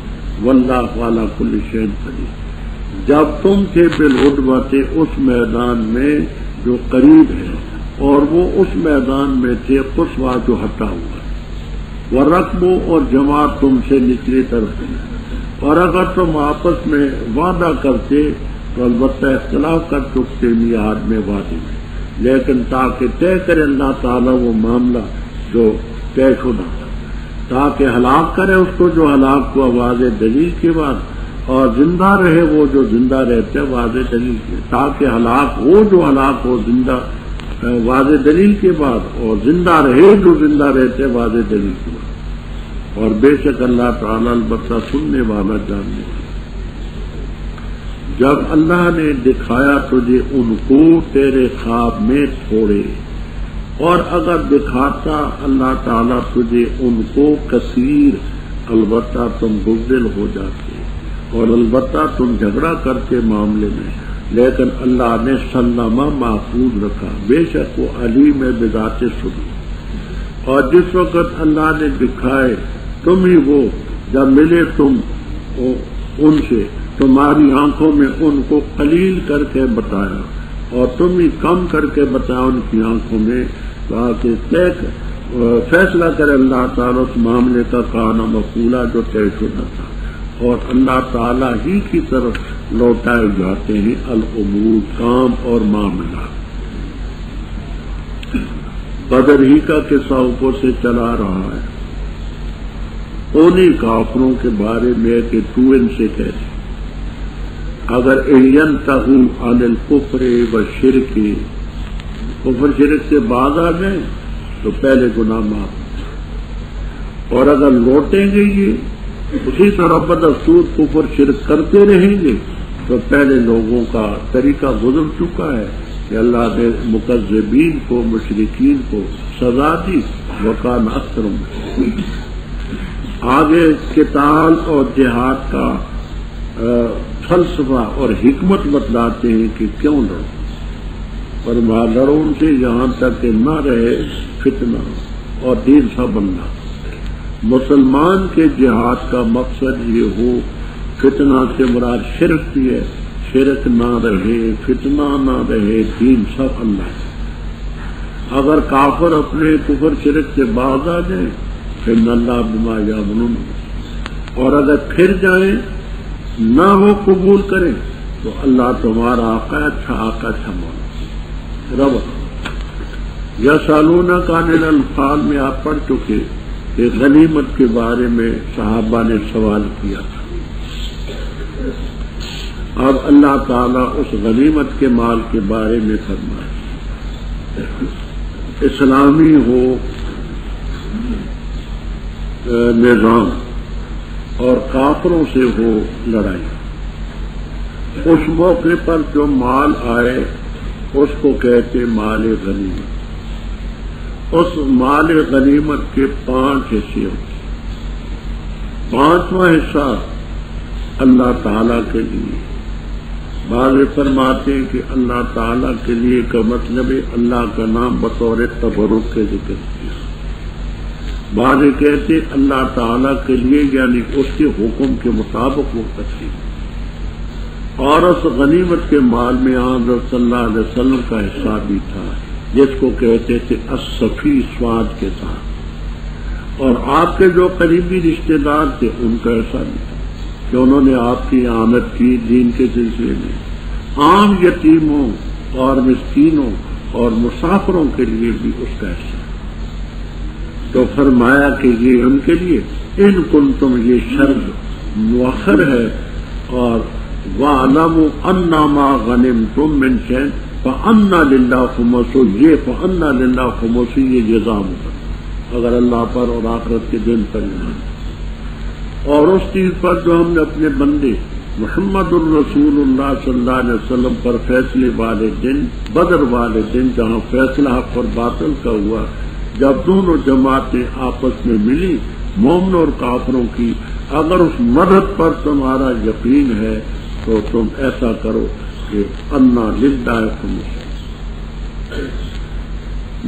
[SPEAKER 2] واللہ علی کل شیء قدیر، جب تم تھے بالعدوۃ اس میدان میں جو قریب ہے، اور وہ اس میدان میں تھے قصویٰ جو ہٹا ہوا، ورقبو اور جماعت تم سے نچلی طرف ہے، اور اگر تم آپس میں وعدہ کرتے تو البتہ اختلاف کر چکتے میعاد میں وعدے میں، لیکن تاکہ طے کرے اللہ تعالیٰ وہ معاملہ جو طے شدہ تھا، تاکہ ہلاک کرے اس کو جو ہلاک کو واضح دلیل کے بعد، اور زندہ رہے وہ جو زندہ رہتے واضح دلیل کے، تاکہ ہلاک ہو جو ہلاک ہو زندہ واضح دلیل کے بعد، اور زندہ رہے جو زندہ رہتے واضح دلیل کے بعد، اور بے شک اللہ تعالیٰ البتہ سننے والا جاننے والا۔ جب اللہ نے دکھایا تجھے ان کو تیرے خواب میں تھوڑے، اور اگر دکھاتا اللہ تعالیٰ تجھے ان کو کثیر، البتہ تم بزدل ہو جاتے، اور البتہ تم جھگڑا کرتے معاملے میں، لیکن اللہ نے سلامہ محفوظ رکھا، بے شک وہ علیم بذات صدور۔ اور جس وقت اللہ نے دکھائے تم ہی وہ، جب ملے تم ان سے تمہاری آنکھوں میں ان کو قلیل کر کے بتایا، اور تم ہی کم کر کے بتایا ان کی آنکھوں میں، تاکہ فیصلہ کرے اللہ تعالیٰ اس معاملے کا کانا مفعولا جو طے شدہ تھا، اور اللہ تعالیٰ ہی کی طرف لوٹائے جاتے ہیں الامور، کام اور معاملات۔ بدر ہی کا قصہ اوپر سے چلا رہا ہے، انہیں کافروں کے بارے میں کہ تو ان سے کہہ دے اگر ینتہوا عن الکفر والشرک، کفر شرک سے باز آ جائیں تو پہلے گناہ معاف، اور اگر لوٹیں گے یہ اسی طرح بدستور کفر شرک کرتے رہیں گے تو پہلے لوگوں کا طریقہ گزر چکا ہے کہ اللہ نے مکذبین کو، مشرکین کو سزا دی، وکان اکثرهم۔ آگے قتال اور جہاد کا فلسفہ اور حکمت بتلاتے ہیں کہ کیوں لڑو، فرمایا لڑو ان سے یہاں تک کہ نہ رہے فتنہ اور دین سا بننا۔ مسلمان کے جہاد کا مقصد یہ ہو، فتنہ سے مراد شرک بھی ہے، شرک نہ رہے، فتنہ نہ رہے، دین سب اللہ۔ اگر کافر اپنے کفر شرک سے باز آ جائیں پھر اللہ بما یعملون، اور اگر پھر جائیں نہ وہ قبول کریں تو اللہ تمہارا آقا اچھا آقا اچھا مولا۔ رب یسألونک عن الانفال میں آپ پڑھ چکے کہ غنیمت کے بارے میں صحابہ نے سوال کیا تھا۔ اب اللہ تعالیٰ اس غنیمت کے مال کے بارے میں فرمائے، اسلامی ہو نظام اور کافروں سے ہو لڑائی، اس موقع پر جو مال آئے اس کو کہتے مال غنیمت۔ اس مال غنیمت کے 5 حصے ہوتے، 5واں حصہ اللہ تعالیٰ کے لیے۔ بعض فرماتے ہیں کہ اللہ تعالیٰ کے لیے کا مطلب ہے اللہ کا نام بطور تبرک کے ذکر کیا۔ بعض کہتے اللہ تعالیٰ کے لیے یعنی اس کے حکم کے مطابق وہ تقسیم، اور اس غنیمت کے مال میں حضرت صلی اللہ علیہ وسلم کا حصہ بھی تھا جس کو کہتے تھے الصفی سواد کے ساتھ، اور آپ کے جو قریبی رشتے دار تھے ان کا حصہ بھی تھا کہ انہوں نے آپ کی اعانت کی دین کے سلسلے میں۔ عام یتیموں اور مسکینوں اور مسافروں کے لیے بھی اس کا حصہ، تو فرمایا کہ یہ ان کے لیے ان کنتم، یہ شرط مؤخر ہے، اور وَاعْلَمُوا أَنَّ مَا غَنِمْتُم مِّن شَيْءٍ فَأَنَّ لِلَّهِ خُمُسُهُ، یہ فَأَنَّ لِلَّهِ خُمُسُهُ یہ جزا مقدم اگر اللہ پر اور آخرت کے دن پر ایمان، اور اس چیز پر جو ہم نے اپنے بندے محمد الرسول اللہ صلی اللہ علیہ وسلم پر فیصلے والے دن، بدر والے دن جہاں فیصلہ حق اور باطل کا ہوا، جب دونوں جماعتیں آپس میں ملی مومنوں اور کافروں کی، اگر اس مدد پر تمہارا یقین ہے تو تم ایسا کرو کہ انا للہ خمس۔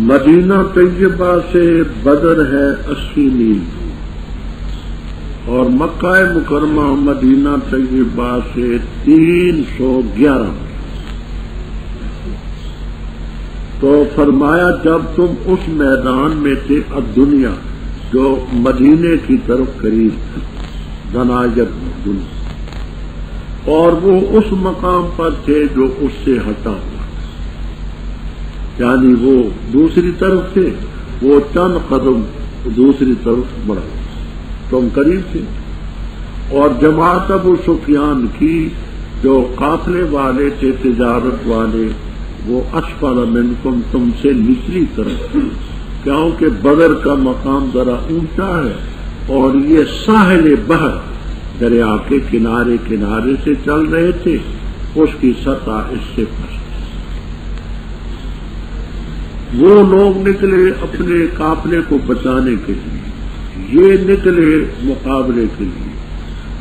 [SPEAKER 2] مدینہ طیبہ سے بدر ہے 80 میل اور مکہ مکرمہ مدینہ طیبہ سے 311 میل۔ تو فرمایا جب تم اس میدان میں تھے الدنیا جو مدینے کی طرف قریب دناجت دنیا، اور وہ اس مقام پر تھے جو اس سے ہٹا ہوا، یعنی وہ دوسری طرف تھے، وہ چند قدم دوسری طرف بڑھا، تم قریب تھے۔ اور جماعت ابو سفیان کی جو قافلے والے تھے تجارت والے، وہ اسفل منکم، تم سے نچلی طرف، کیونکہ بدر کا مقام ذرا اونچا ہے اور یہ ساحل بحر دریا کے کنارے کنارے سے چل رہے تھے، اس کی سطح اس سے پھنس۔ وہ لوگ نکلے اپنے قافلے کو بچانے کے لیے، یہ نکلے مقابلے کے لیے،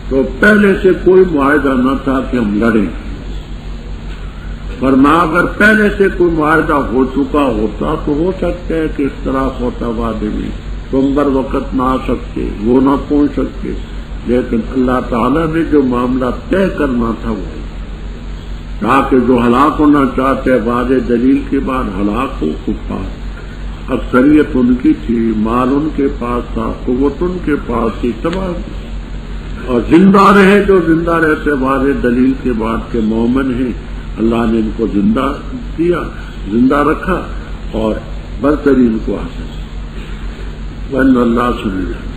[SPEAKER 2] تو پہلے سے کوئی معاہدہ نہ تھا کہ ہم لڑیں، ورنہ اگر پہلے سے کوئی معاہدہ ہو چکا ہوتا تو ہو سکتا ہے کہ اختلاف ہوتا وعدے میں، تم بر وقت نہ آ سکتے، وہ نہ پہنچ سکتے، لیکن اللہ تعالیٰ نے جو معاملہ طے کرنا تھا وہ تاکہ جو ہلاک ہونا چاہتے وعدے دلیل کے بعد ہلاک ہو کفار، اکثریت ان کی تھی، مال ان کے پاس تھا، قوت ان کے پاس تھی، تباہ، اور زندہ رہے جو زندہ رہتے وعدے دلیل کے بعد کے مومن ہیں، اللہ نے ان کو زندہ دیا، زندہ رکھا اور برتری ان کو حاصل، وَإِنَّ اللَّهَ سَمِيعٌ۔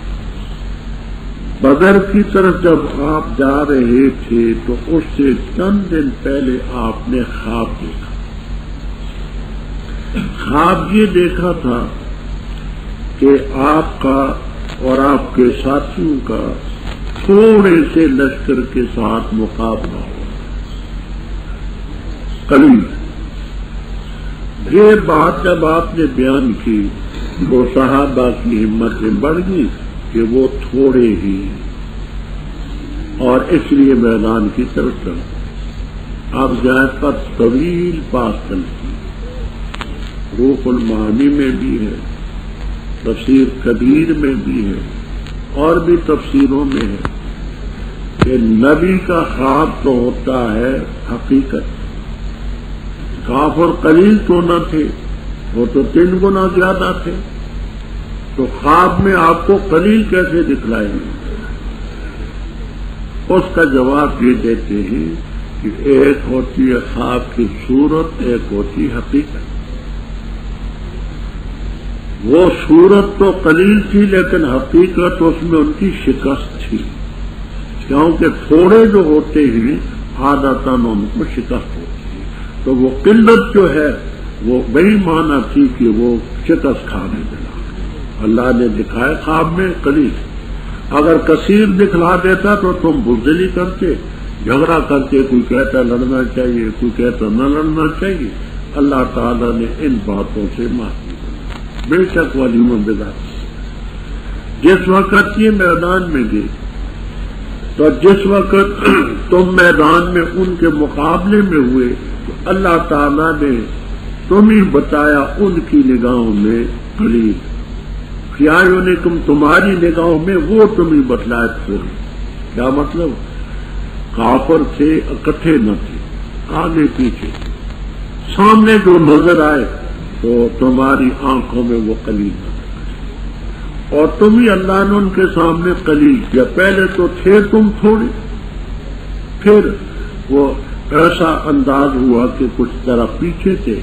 [SPEAKER 2] بدر کی طرف جب آپ جا رہے تھے تو اس سے چند دن پہلے آپ نے خواب دیکھا. خواب یہ دیکھا تھا کہ آپ کا اور آپ کے ساتھیوں کا تھوڑے سے لشکر کے ساتھ مقابلہ ہو قلیل. یہ بات جب آپ نے بیان کی تو صحابہ کی ہمتیں بڑھ گئی کہ وہ تھوڑے ہی، اور اس لیے میدان کی طرف چل. اب جائے پر طویل پاس چلتی، روح المعانی میں بھی ہے، تفسیر کبیر میں بھی ہے، اور بھی تفسیروں میں ہے کہ نبی کا خواب تو ہوتا ہے حقیقت. کافر قلیل تو نہ تھے، وہ تو 3 گنا زیادہ تھے، تو خواب میں آپ کو قلیل کیسے دکھلائیں گے؟ اس کا جواب یہ دیتے ہیں کہ ایک ہوتی ہے خواب کی صورت، ایک ہوتی حقیقت. وہ صورت تو قلیل تھی لیکن حقیقت اس میں ان کی شکست تھی، کیونکہ تھوڑے جو ہوتے ہیں عادتاً ان کو شکست ہوتی ہے. تو وہ قلت جو ہے وہ بڑی معنی تھی کہ وہ شکست کھانے ملا. اللہ نے دکھایا خواب میں قلیل. اگر کثیر دکھلا دیتا تو تم بزدلی کرتے، جھگڑا کرتے، کوئی کہتا لڑنا چاہیے، کوئی کہتا نہ لڑنا چاہیے. اللہ تعالیٰ نے ان باتوں سے معافی دی. بے شک علیم بذات. جس وقت یہ میدان میں گئے تو جس وقت تم میدان میں ان کے مقابلے میں ہوئے تو اللہ تعالیٰ نے تمہیں بتایا ان کی نگاہوں میں قلیل. فیاعینکم تمہاری نگاہوں میں وہ تمہیں بتلائے تھوڑے. کیا مطلب؟ کافر تھے، اکٹھے نہ تھے، آگے پیچھے، سامنے جو نظر آئے تو تمہاری آنکھوں میں وہ قلیل نہ تھے، اور تمہیں اللہ نے ان کے سامنے قلیل کیا. پہلے تو تھے تم تھوڑے، پھر وہ ایسا انداز ہوا کہ کچھ طرح پیچھے تھے،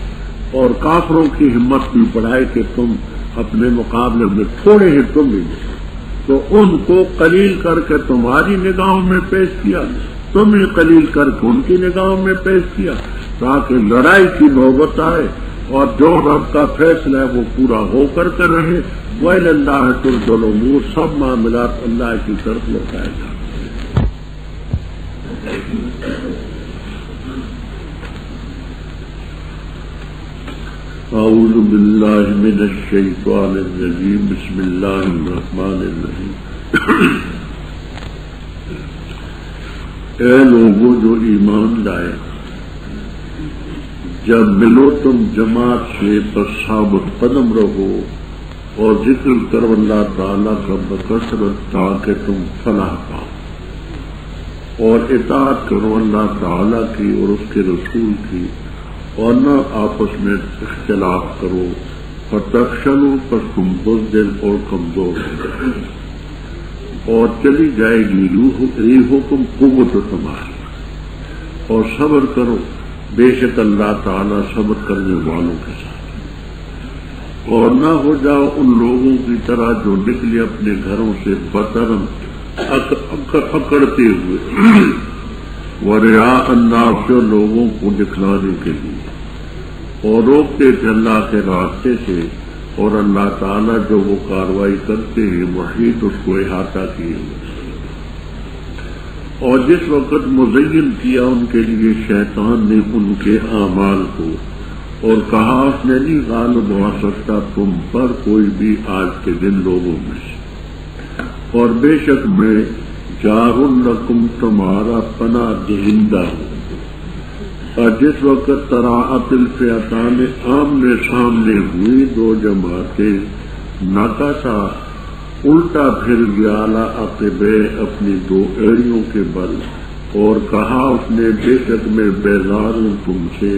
[SPEAKER 2] اور کافروں کی ہمت بھی بڑھائے کہ تم اپنے مقابلے میں تھوڑے ہی تم بھی، تو ان کو قلیل کر کے تمہاری نگاہوں میں پیش کیا، تمہیں قلیل کر کے ان کی نگاہوں میں پیش کیا، تاکہ لڑائی کی نوبت آئے اور جو رب کا فیصلہ ہے وہ پورا ہو کر رہے. وَإِلَى اللَّهِ تُرْجَعُ الْأُمُورُ. سب معاملات اللہ کی طرف لوٹائے جاتے. اعوذ باللہ من الشیطان الرجیم. بسم اللہ الرحمن الرحیم. اے لوگوں جو ایمان لائے، جب ملو تم جماعت سے بس ثابت قدم رہو اور ذکر کرو اللہ تعالیٰ کا بکثرت تاکہ تم فلاح پاؤ، اور اطاعت کرو اللہ تعالیٰ کی اور اس کے رسول کی، اور نہ آپس میں اختلاف کرو. فتفشلوا پس تم بزدل اور کمزور ہو، اور چلی جائے گی ریحکم قوت تمہاری، اور صبر کرو، بے شک اللہ تعالیٰ صبر کرنے والوں کے ساتھ. اور نہ ہو جاؤ ان لوگوں کی طرح جو نکلے اپنے گھروں سے بطرن اکڑتے ہوئے، ورعاء الناس لوگوں کو دکھلانے کے لیے، اور روکتے تھے اللہ کے راستے سے، اور اللہ تعالیٰ جو وہ کاروائی کرتے ہیں محیط اس کو احاطہ کیے ہوئے. اور جس وقت مزین کیا ان کے لیے شیطان نے ان کے اعمال کو، اور کہا اس نے نہیں غالب ہو سکتا تم پر کوئی بھی آج کے دن لوگوں میں سے، اور بے شک میں جار لکم تمہارا پناہ دہندہ ہوں. اور جس وقت تراعت الفئتان آمنے سامنے ہوئی دو جماعتیں، نکسا الٹا پھر گیا علی عقبے اپنی 2 ایڑیوں کے بل، اور کہا اس نے بے شک میں بیزار ہوں تم سے،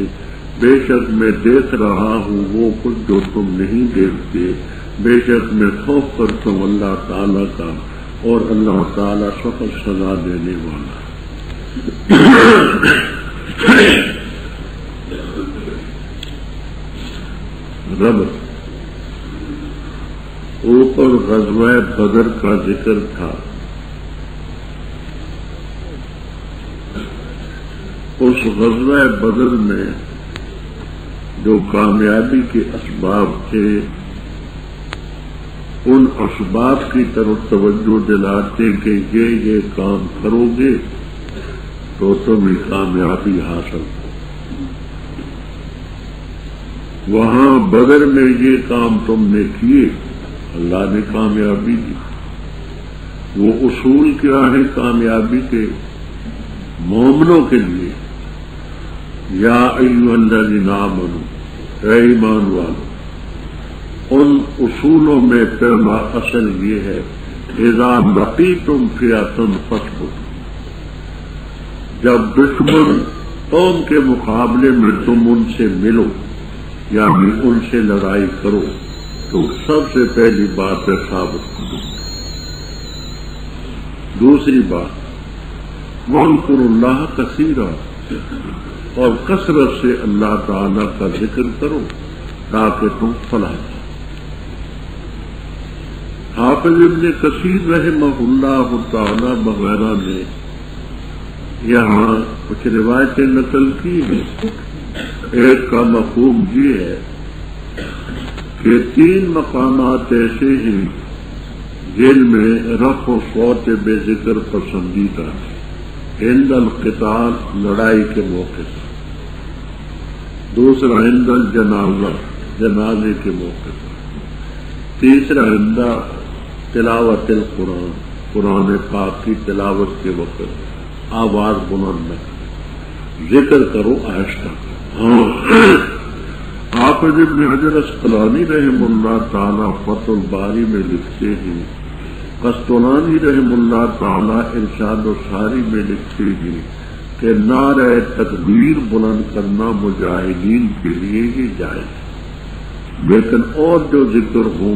[SPEAKER 2] بے شک میں دیکھ رہا ہوں وہ کچھ جو تم نہیں دیکھتے، بے شک میں خوف کرتا ہوں اللہ تعالیٰ کا، اور اللہ تعالیٰ سخت سزا دینے والا. رب اوپر غزوہ بدر کا ذکر تھا، اس غزوہ بدر میں جو کامیابی کے اسباب تھے ان اسباب کی طرف توجہ دلاتے کہ یہ کام کرو گے تو تمہیں کامیابی حاصل ہو. وہاں بدر میں یہ کام تم نے کیے، اللہ نے کامیابی دی. وہ اصول کیا ہے کامیابی کے مومنوں کے لیے؟ یا ایھا الذین آمنوا، اے ایمان والو. ان اصولوں میں پہلا اصل یہ ہے اذا لقیتم فئۃ فاثبتوا، جب دشمن قوم کے مقابلے میں تم ان سے ملو یعنی ان سے لڑائی کرو تو سب سے پہلی بات ہے ثابت کرو. دوسری بات واذکروا اللہ کثیرا، اور کثرت سے اللہ تعالی کا ذکر کرو تاکہ تم فلاح. حافظ ابن کثیر رحمہ اللہ تعالی وغیرہ نے یہاں کچھ روایتیں نقل کی ہیں. ایک کا مفہوم یہ ہے کہ 3 مقامات ایسے ہیں جن میں رفع و صوت بے ذکر پسندیدہ ہے. عند القتال، لڑائی کے موقع پر. دوسرا عند الجنازہ، جنازے کے موقع پر. تیسرا عند تلاوت القرآن، قرآن پاک کی تلاوت کے وقت آواز بلند نہ کرو، ذکر کرو آہستہ. حافظ ابن حجر اسقلانی رحم اللہ تعالی فتح الباری میں لکھتے ہیں، قسطلانی رحم اللہ تعالی ارشاد الساری میں لکھتے ہیں کہ نعرہ تکبیر بلند کرنا مجاہدین کے لیے ہی جائز ہے، لیکن اور جو ذکر ہو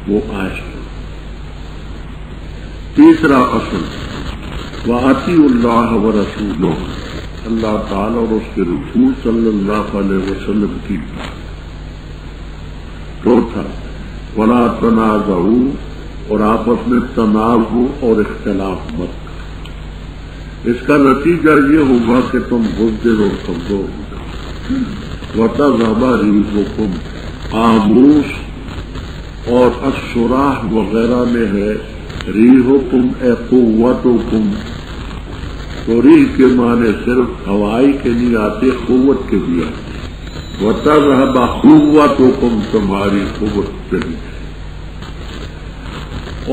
[SPEAKER 2] وہ آہستہ. تیسرا اصل وَأَطِیعُوا اللَّهَ وَرَسُولَهُ، اللہ تعالی اور اس کے رسول صلی اللہ علیہ وسلم کی. چوتھا وَلَا تَنَازَعُوا، اور آپس میں تنازع اور اختلاف مت کرو. اس کا نتیجہ یہ ہوگا کہ تم بزدل اور کمزور ہو جاؤ. وَتَذْهَبَ رِيحُكُمْ، آموس اور الشراح وغیرہ میں ہے ریحکم اے قوتکم، تو ریح کے معنی صرف ہوائی کے نہیں آتے، قوت کے بھی آتے. وَتَذْهَبَ قُوَّتُكُمْ، تمہاری قوت چلی جائے.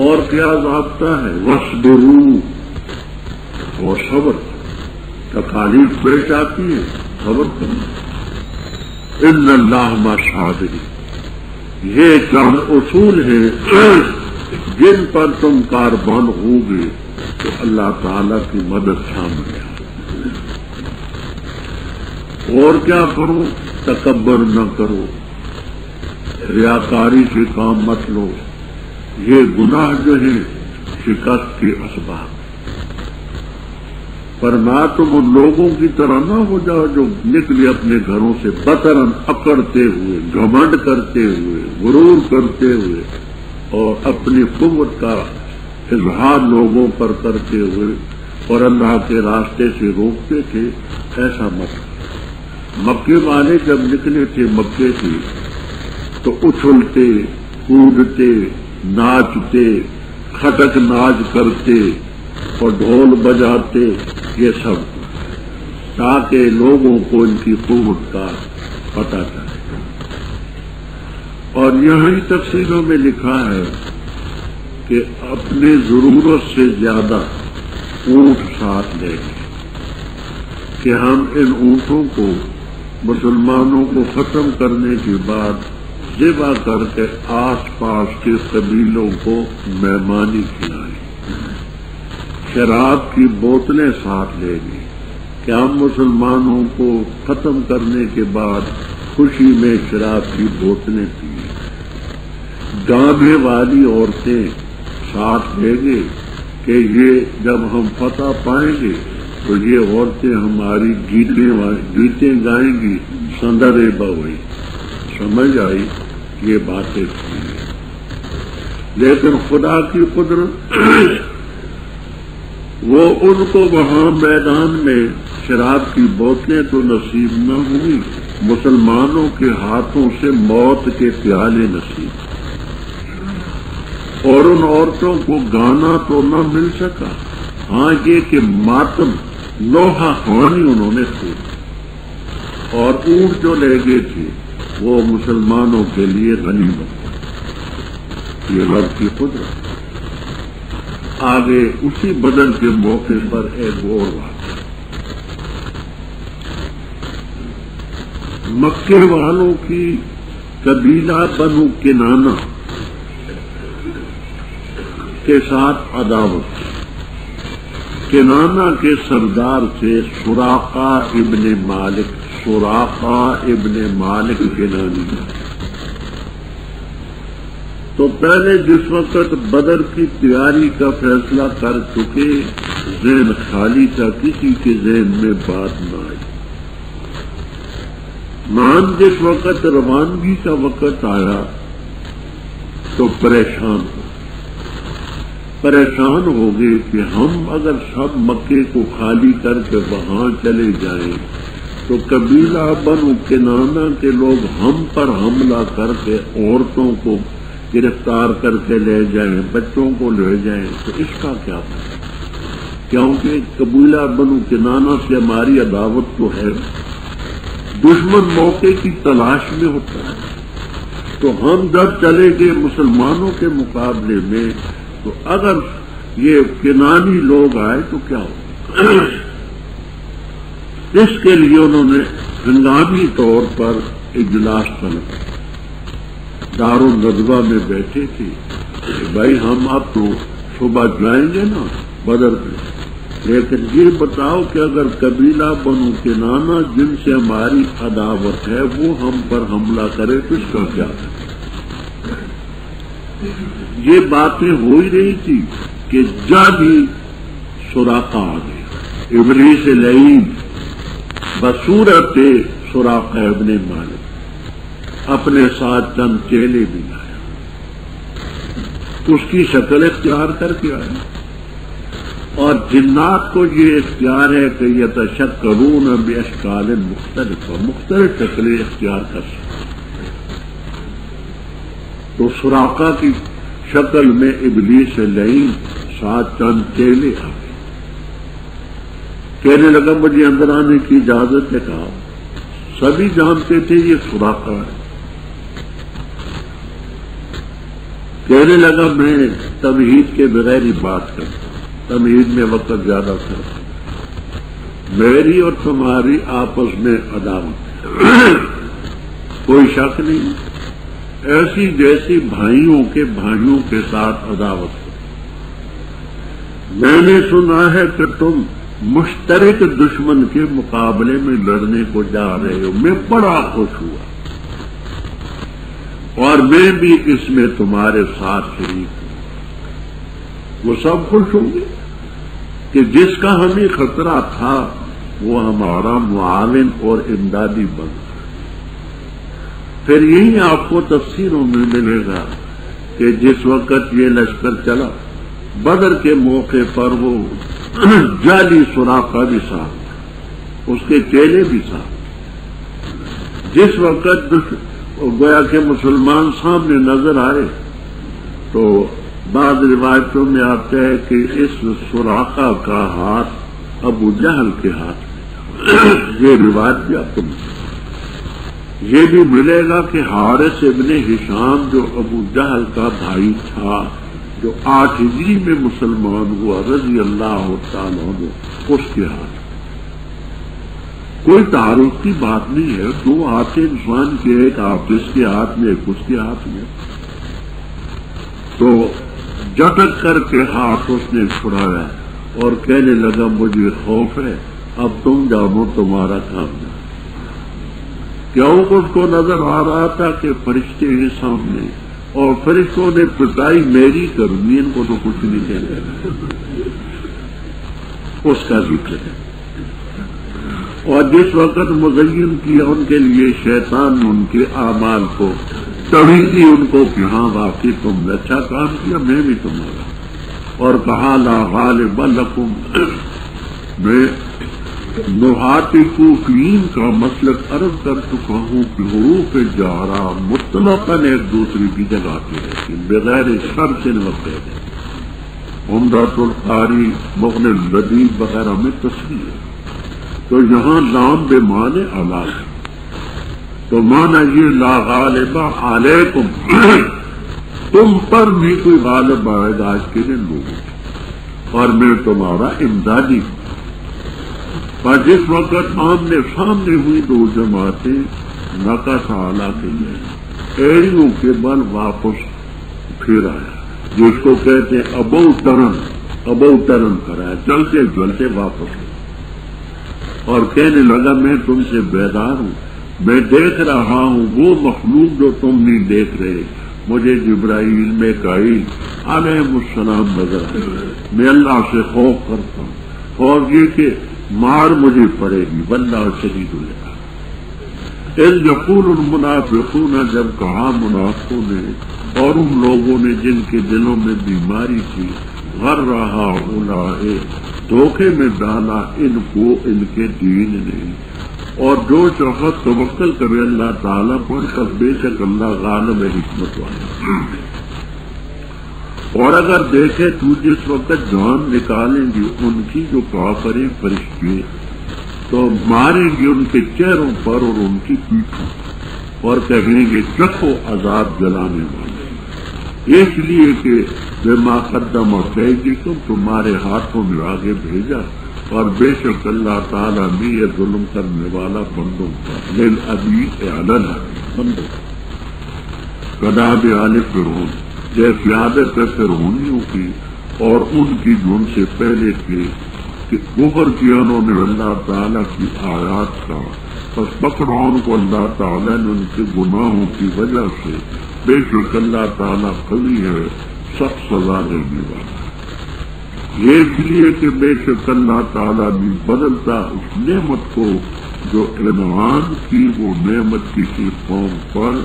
[SPEAKER 2] اور کیا ضابطہ ہے؟ وَاصْبِرُوا، اور صبر. تکالیف پیش آتی ہے، صبر کرنا. إِنَّ اللَّهَ مَعَ الصَّابِرِينَ، یہ چند اصول ہیں جن پر تم کاربان ہوگے تو اللہ تعالی کی مدد شامل ہے. اور کیا کرو؟ تکبر نہ کرو، ریاکاری سے کام مت لو. یہ گناہ جو ہے شکست کے اسباب. پر نہ تم ان لوگوں کی طرح نہ ہو جاؤ جو نکلے اپنے گھروں سے بطرن اکڑتے ہوئے، گھمنڈ کرتے ہوئے، غرور کرتے ہوئے اور اپنی قوت کا اظہار لوگوں پر کرتے ہوئے اور اللہ کے راستے سے روکتے تھے. ایسا مت. مکے والے جب نکلے تھے مکے سے تو اچھلتے، کودتے، ناچتے، کھٹک ناچ کرتے اور ڈھول بجاتے، یہ سب تاکہ لوگوں کو ان کی قوت کا پتہ چلے. اور یہاں تفسیروں میں لکھا ہے کہ اپنے ضرورت سے زیادہ اونٹ ساتھ لے گئے کہ ہم ان اونٹوں کو مسلمانوں کو ختم کرنے کے بعد ذبح کر کے آس پاس کے قبیلوں کو مہمانی کھلائیں. شراب کی بوتلیں ساتھ لے گئے کہ ہم مسلمانوں کو ختم کرنے کے بعد خوشی میں شراب کی بوتلیں پئیں. گانے والی عورتیں ساتھ لے گئے کہ یہ جب ہم فتح پائیں گے تو یہ عورتیں ہماری گیتیں گائیں گی. سندرے بوئی، سمجھ آئی یہ باتیں تھیں. لیکن خدا کی قدرت وہ ان کو وہاں میدان میں شراب کی بوتلیں تو نصیب نہ ہوئی، مسلمانوں کے ہاتھوں سے موت کے پیالے نصیب، اور ان عورتوں کو گانا تو نہ مل سکا، ہاں یہ کہ ماتم لوہا خوانی انہوں نے کی، اور اونٹ جو لے گئے تھے وہ مسلمانوں کے لیے غنیمت۔ یہ رب کی قدرت۔ آگے اسی بدر کے موقع پر ایک اور واقعہ، مکے والوں کی قبیلہ بنو کنانہ کے ساتھ عداوت۔ کنانہ کے سردار تھے سراقہ ابن مالک، سراقہ ابن مالک کنانی۔ تو پہلے جس وقت بدر کی تیاری کا فیصلہ کر چکے، ذہن خالی تھا، کسی کے ذہن میں بات نہ آئی۔ مان جس وقت روانگی کا وقت آیا تو پریشان ہو گئے کہ ہم اگر سب مکے کو خالی کر کے وہاں چلے جائیں تو قبیلہ بنو کنانہ کے لوگ ہم پر حملہ کر کے عورتوں کو گرفتار کر کے لے جائیں، بچوں کو لے جائیں، تو اس کا کیا پتہ؟ کیونکہ قبیلہ بنو کنانہ سے ہماری عداوت تو ہے، دشمن موقع کی تلاش میں ہوتا ہے، تو ہم جب چلے گئے مسلمانوں کے مقابلے میں تو اگر یہ کنانی لوگ آئے تو کیا ہو؟ اس کے لیے انہوں نے ہنگامی طور پر اجلاس طلب، دارالندوہ میں بیٹھے تھے کہ بھائی ہم اب تو صبح جائیں گے نا بدر میں، لیکن یہ بتاؤ کہ اگر قبیلہ بنو کنانہ جن سے ہماری عداوت ہے وہ ہم پر حملہ کرے تو اس کا کیا ہے؟ یہ باتیں ہو ہی رہی تھی کہ جادی سراقہ آ گیا، ابلیس لعین بصورت سراقہ ابن مالک، اپنے ساتھ چند چیلے بھی لایا، اس کی شکل اختیار کر کے آیا، اور جنات کو یہ اختیار ہے کہ یتشکلون باشکال مختلف شکلیں اختیار کر سکتے۔ تو سراقہ کی شکل میں ابلیس لعین ساتھ چند چیلے آ گئے، کہنے لگا مجھے اندر آنے کی اجازت ہے، کہا سبھی جانتے تھے یہ سراقہ ہے، کہنے لگا میں تمہید کے بغیر ہی بات کرتا ہوں، تمہید میں وقت زیادہ کرتا ہوں، میری اور تمہاری آپس میں عداوت ہے، کوئی شک نہیں، ایسی جیسی بھائیوں کے ساتھ عداوت ہو۔ میں نے سنا ہے کہ تم مشترک دشمن کے مقابلے میں لڑنے کو جا رہے ہو، میں بڑا خوش ہوا، اور میں بھی اس میں تمہارے ساتھ شریک ہوں۔ وہ سب خوش ہوں گے کہ جس کا ہمیں خطرہ تھا وہ ہمارا معاون اور امدادی بن۔ پھر یہی آپ کو تفسیروں میں ملے گا کہ جس وقت یہ لشکر چلا بدر کے موقع پر وہ جعلی سراقہ بھی ساتھ، اس کے چیلے بھی ساتھ، جس وقت گویا کہ مسلمان سامنے نظر آئے تو بعض روایتوں میں آتا ہے کہ اس سراقہ کا ہاتھ ابو جہل کے ہاتھ میں تھا، یہ روایت بھی آپ کو یہ بھی ملے گا کہ حارث ابن ہشام جو ابو جہل کا بھائی تھا، جو 8 ہجری میں مسلمان ہوا رضی اللہ تعالیٰ عنہ، اس کے ہاتھ۔ کوئی تعارف کی بات نہیں ہے، 2 ہاتھ انسان کے، ایک حافظ کے ہاتھ میں ایک اس کے ہاتھ میں، تو جھٹک کر کے ہاتھ اس نے چھڑایا اور کہنے لگا مجھے خوف ہے، اب تم جانو تمہارا کام ہے۔ کیوں اس کو نظر آ رہا تھا کہ فرشتے ہیں سامنے، اور فرشتوں نے پٹائی میری کرنی، ان کو تو کچھ نہیں کہنا، اس کا ذکر ہے۔ اور جس وقت مزین کیا ان کے لیے شیطان نے ان کے اعمال کو تڑی دی، ان کو کہ ہاں واقعی تم نے اچھا کام کیا، میں بھی تمہارا، اور کہا لا غالب لکم، میں نحاتقین کا مسلک عرض کر چکا ہوں کہ حروف جارہ مطلقاً ایک دوسرے کی جگہ آتی رہتی بغیر شرط وقت عمدۃ القاری مغنی الدیب وغیرہ میں تصریح ہے، تو یہاں لام بے معنی اعلیٰ ہے، تو مانا یہ لا غالب علیکم تم پر بھی کوئی غالب آئے گا آج کے دن لوگوں، اور میں تمہارا امدادی ہوں۔ پر جس وقت آمنے سامنے ہوئی دو جماعتیں نقص اعلیٰ کے لیے ایڑیوں کے بل واپس پھر آیا، جس کو کہتے ہیں ابو ٹرن کرایا، چلتے چلتے واپس اور کہنے لگا میں تم سے بیدار ہوں، میں دیکھ رہا ہوں وہ مخلوق جو تم نہیں دیکھ رہے، مجھے جبرائیل میکائیل علیہ السلام نظر آئے، میں اللہ سے خوف کرتا ہوں اور یہ کہ مار مجھے پڑے گی، واللہ شدید العقاب۔ اذ یقول المنافقون، جب کہا منافقوں نے اور ان لوگوں نے جن کے دلوں میں بیماری تھی، غر رہا اولئے، دھوکے میں ڈالا ان کو ان کے دین نے، اور جو شخص توکل کرے اللہ تعالیٰ پر تب بے شک اللہ غالب حکمت والا۔ اور اگر دیکھے تو جس وقت جان نکالیں گے ان کی جو کافر فرشتے، تو ماریں گے ان کے چہروں پر اور ان کی پیٹھوں، اور کہیں گے چکھو عذاب جلانے والے، اس لیے کہ بما قدمت ایدیکم، تمہارے ہاتھوں میں آگے بھیجا، اور بے شک اللہ تعالیٰ نے یہ ظلم کرنے والا بندوں کا للابی اعلن بندوں کداب آل فرعون، جیسے عادت ہے فرعونیوں کی اور ان کی جو ان سے پہلے تھے کہ کفر کیا انہوں نے اللہ تعالیٰ کی آیات کا، بس پکڑا ان کو اللہ تعالیٰ نے ان کے گناہوں کی وجہ سے، بے شک اللہ تعالیٰ قوی ہے، سخت سزا دینے والا۔ یہ اس لیے کہ بے شک اللہ تعالیٰ بھی بدلتا اس نعمت کو جو انعام کی وہ نعمت کسی قوم پر،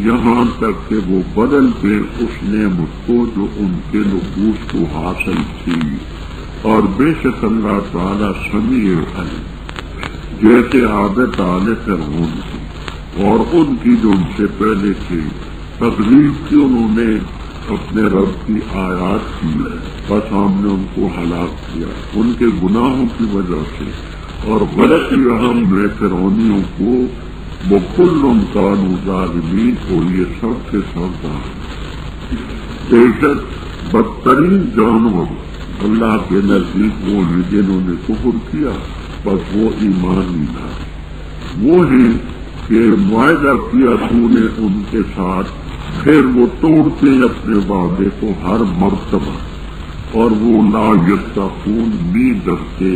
[SPEAKER 2] یہاں تک کہ وہ بدلتے اس نعمت کو جو ان کے نفوس کو حاصل تھی، اور بے شک اللہ تعالیٰ سمیع علیم، جیسے عادت آل فرعون کی اور ان کی جو ان سے پہلے تھی، تکلیف کی انہوں نے اپنے رب کی آیات کی، بس ہم نے ان کو ہلاک کیا ان کے گناہوں کی وجہ سے، اور غلط ہم نے فرعونیوں کو بکل کانوا ظالمین کو، یہ سب کے سب بے شک بدترین جانور اللہ کے نزدیک وہ ہیں جنہوں نے کفر کیا، بس وہ ایمان نہیں لایا، وہ ہیں کہ معاہدہ کیا تو نے ان کے ساتھ، پھر وہ توڑتے اپنے وعدے کو ہر مرتبہ، اور وہ لا یتقون نہیں ڈرتے،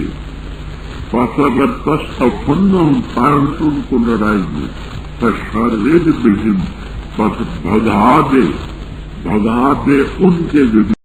[SPEAKER 2] پس اگر تستفنہم پارنٹ ان کو لڑائی میں، فشرد بہم، پس بھگا دے ان کے ذریعے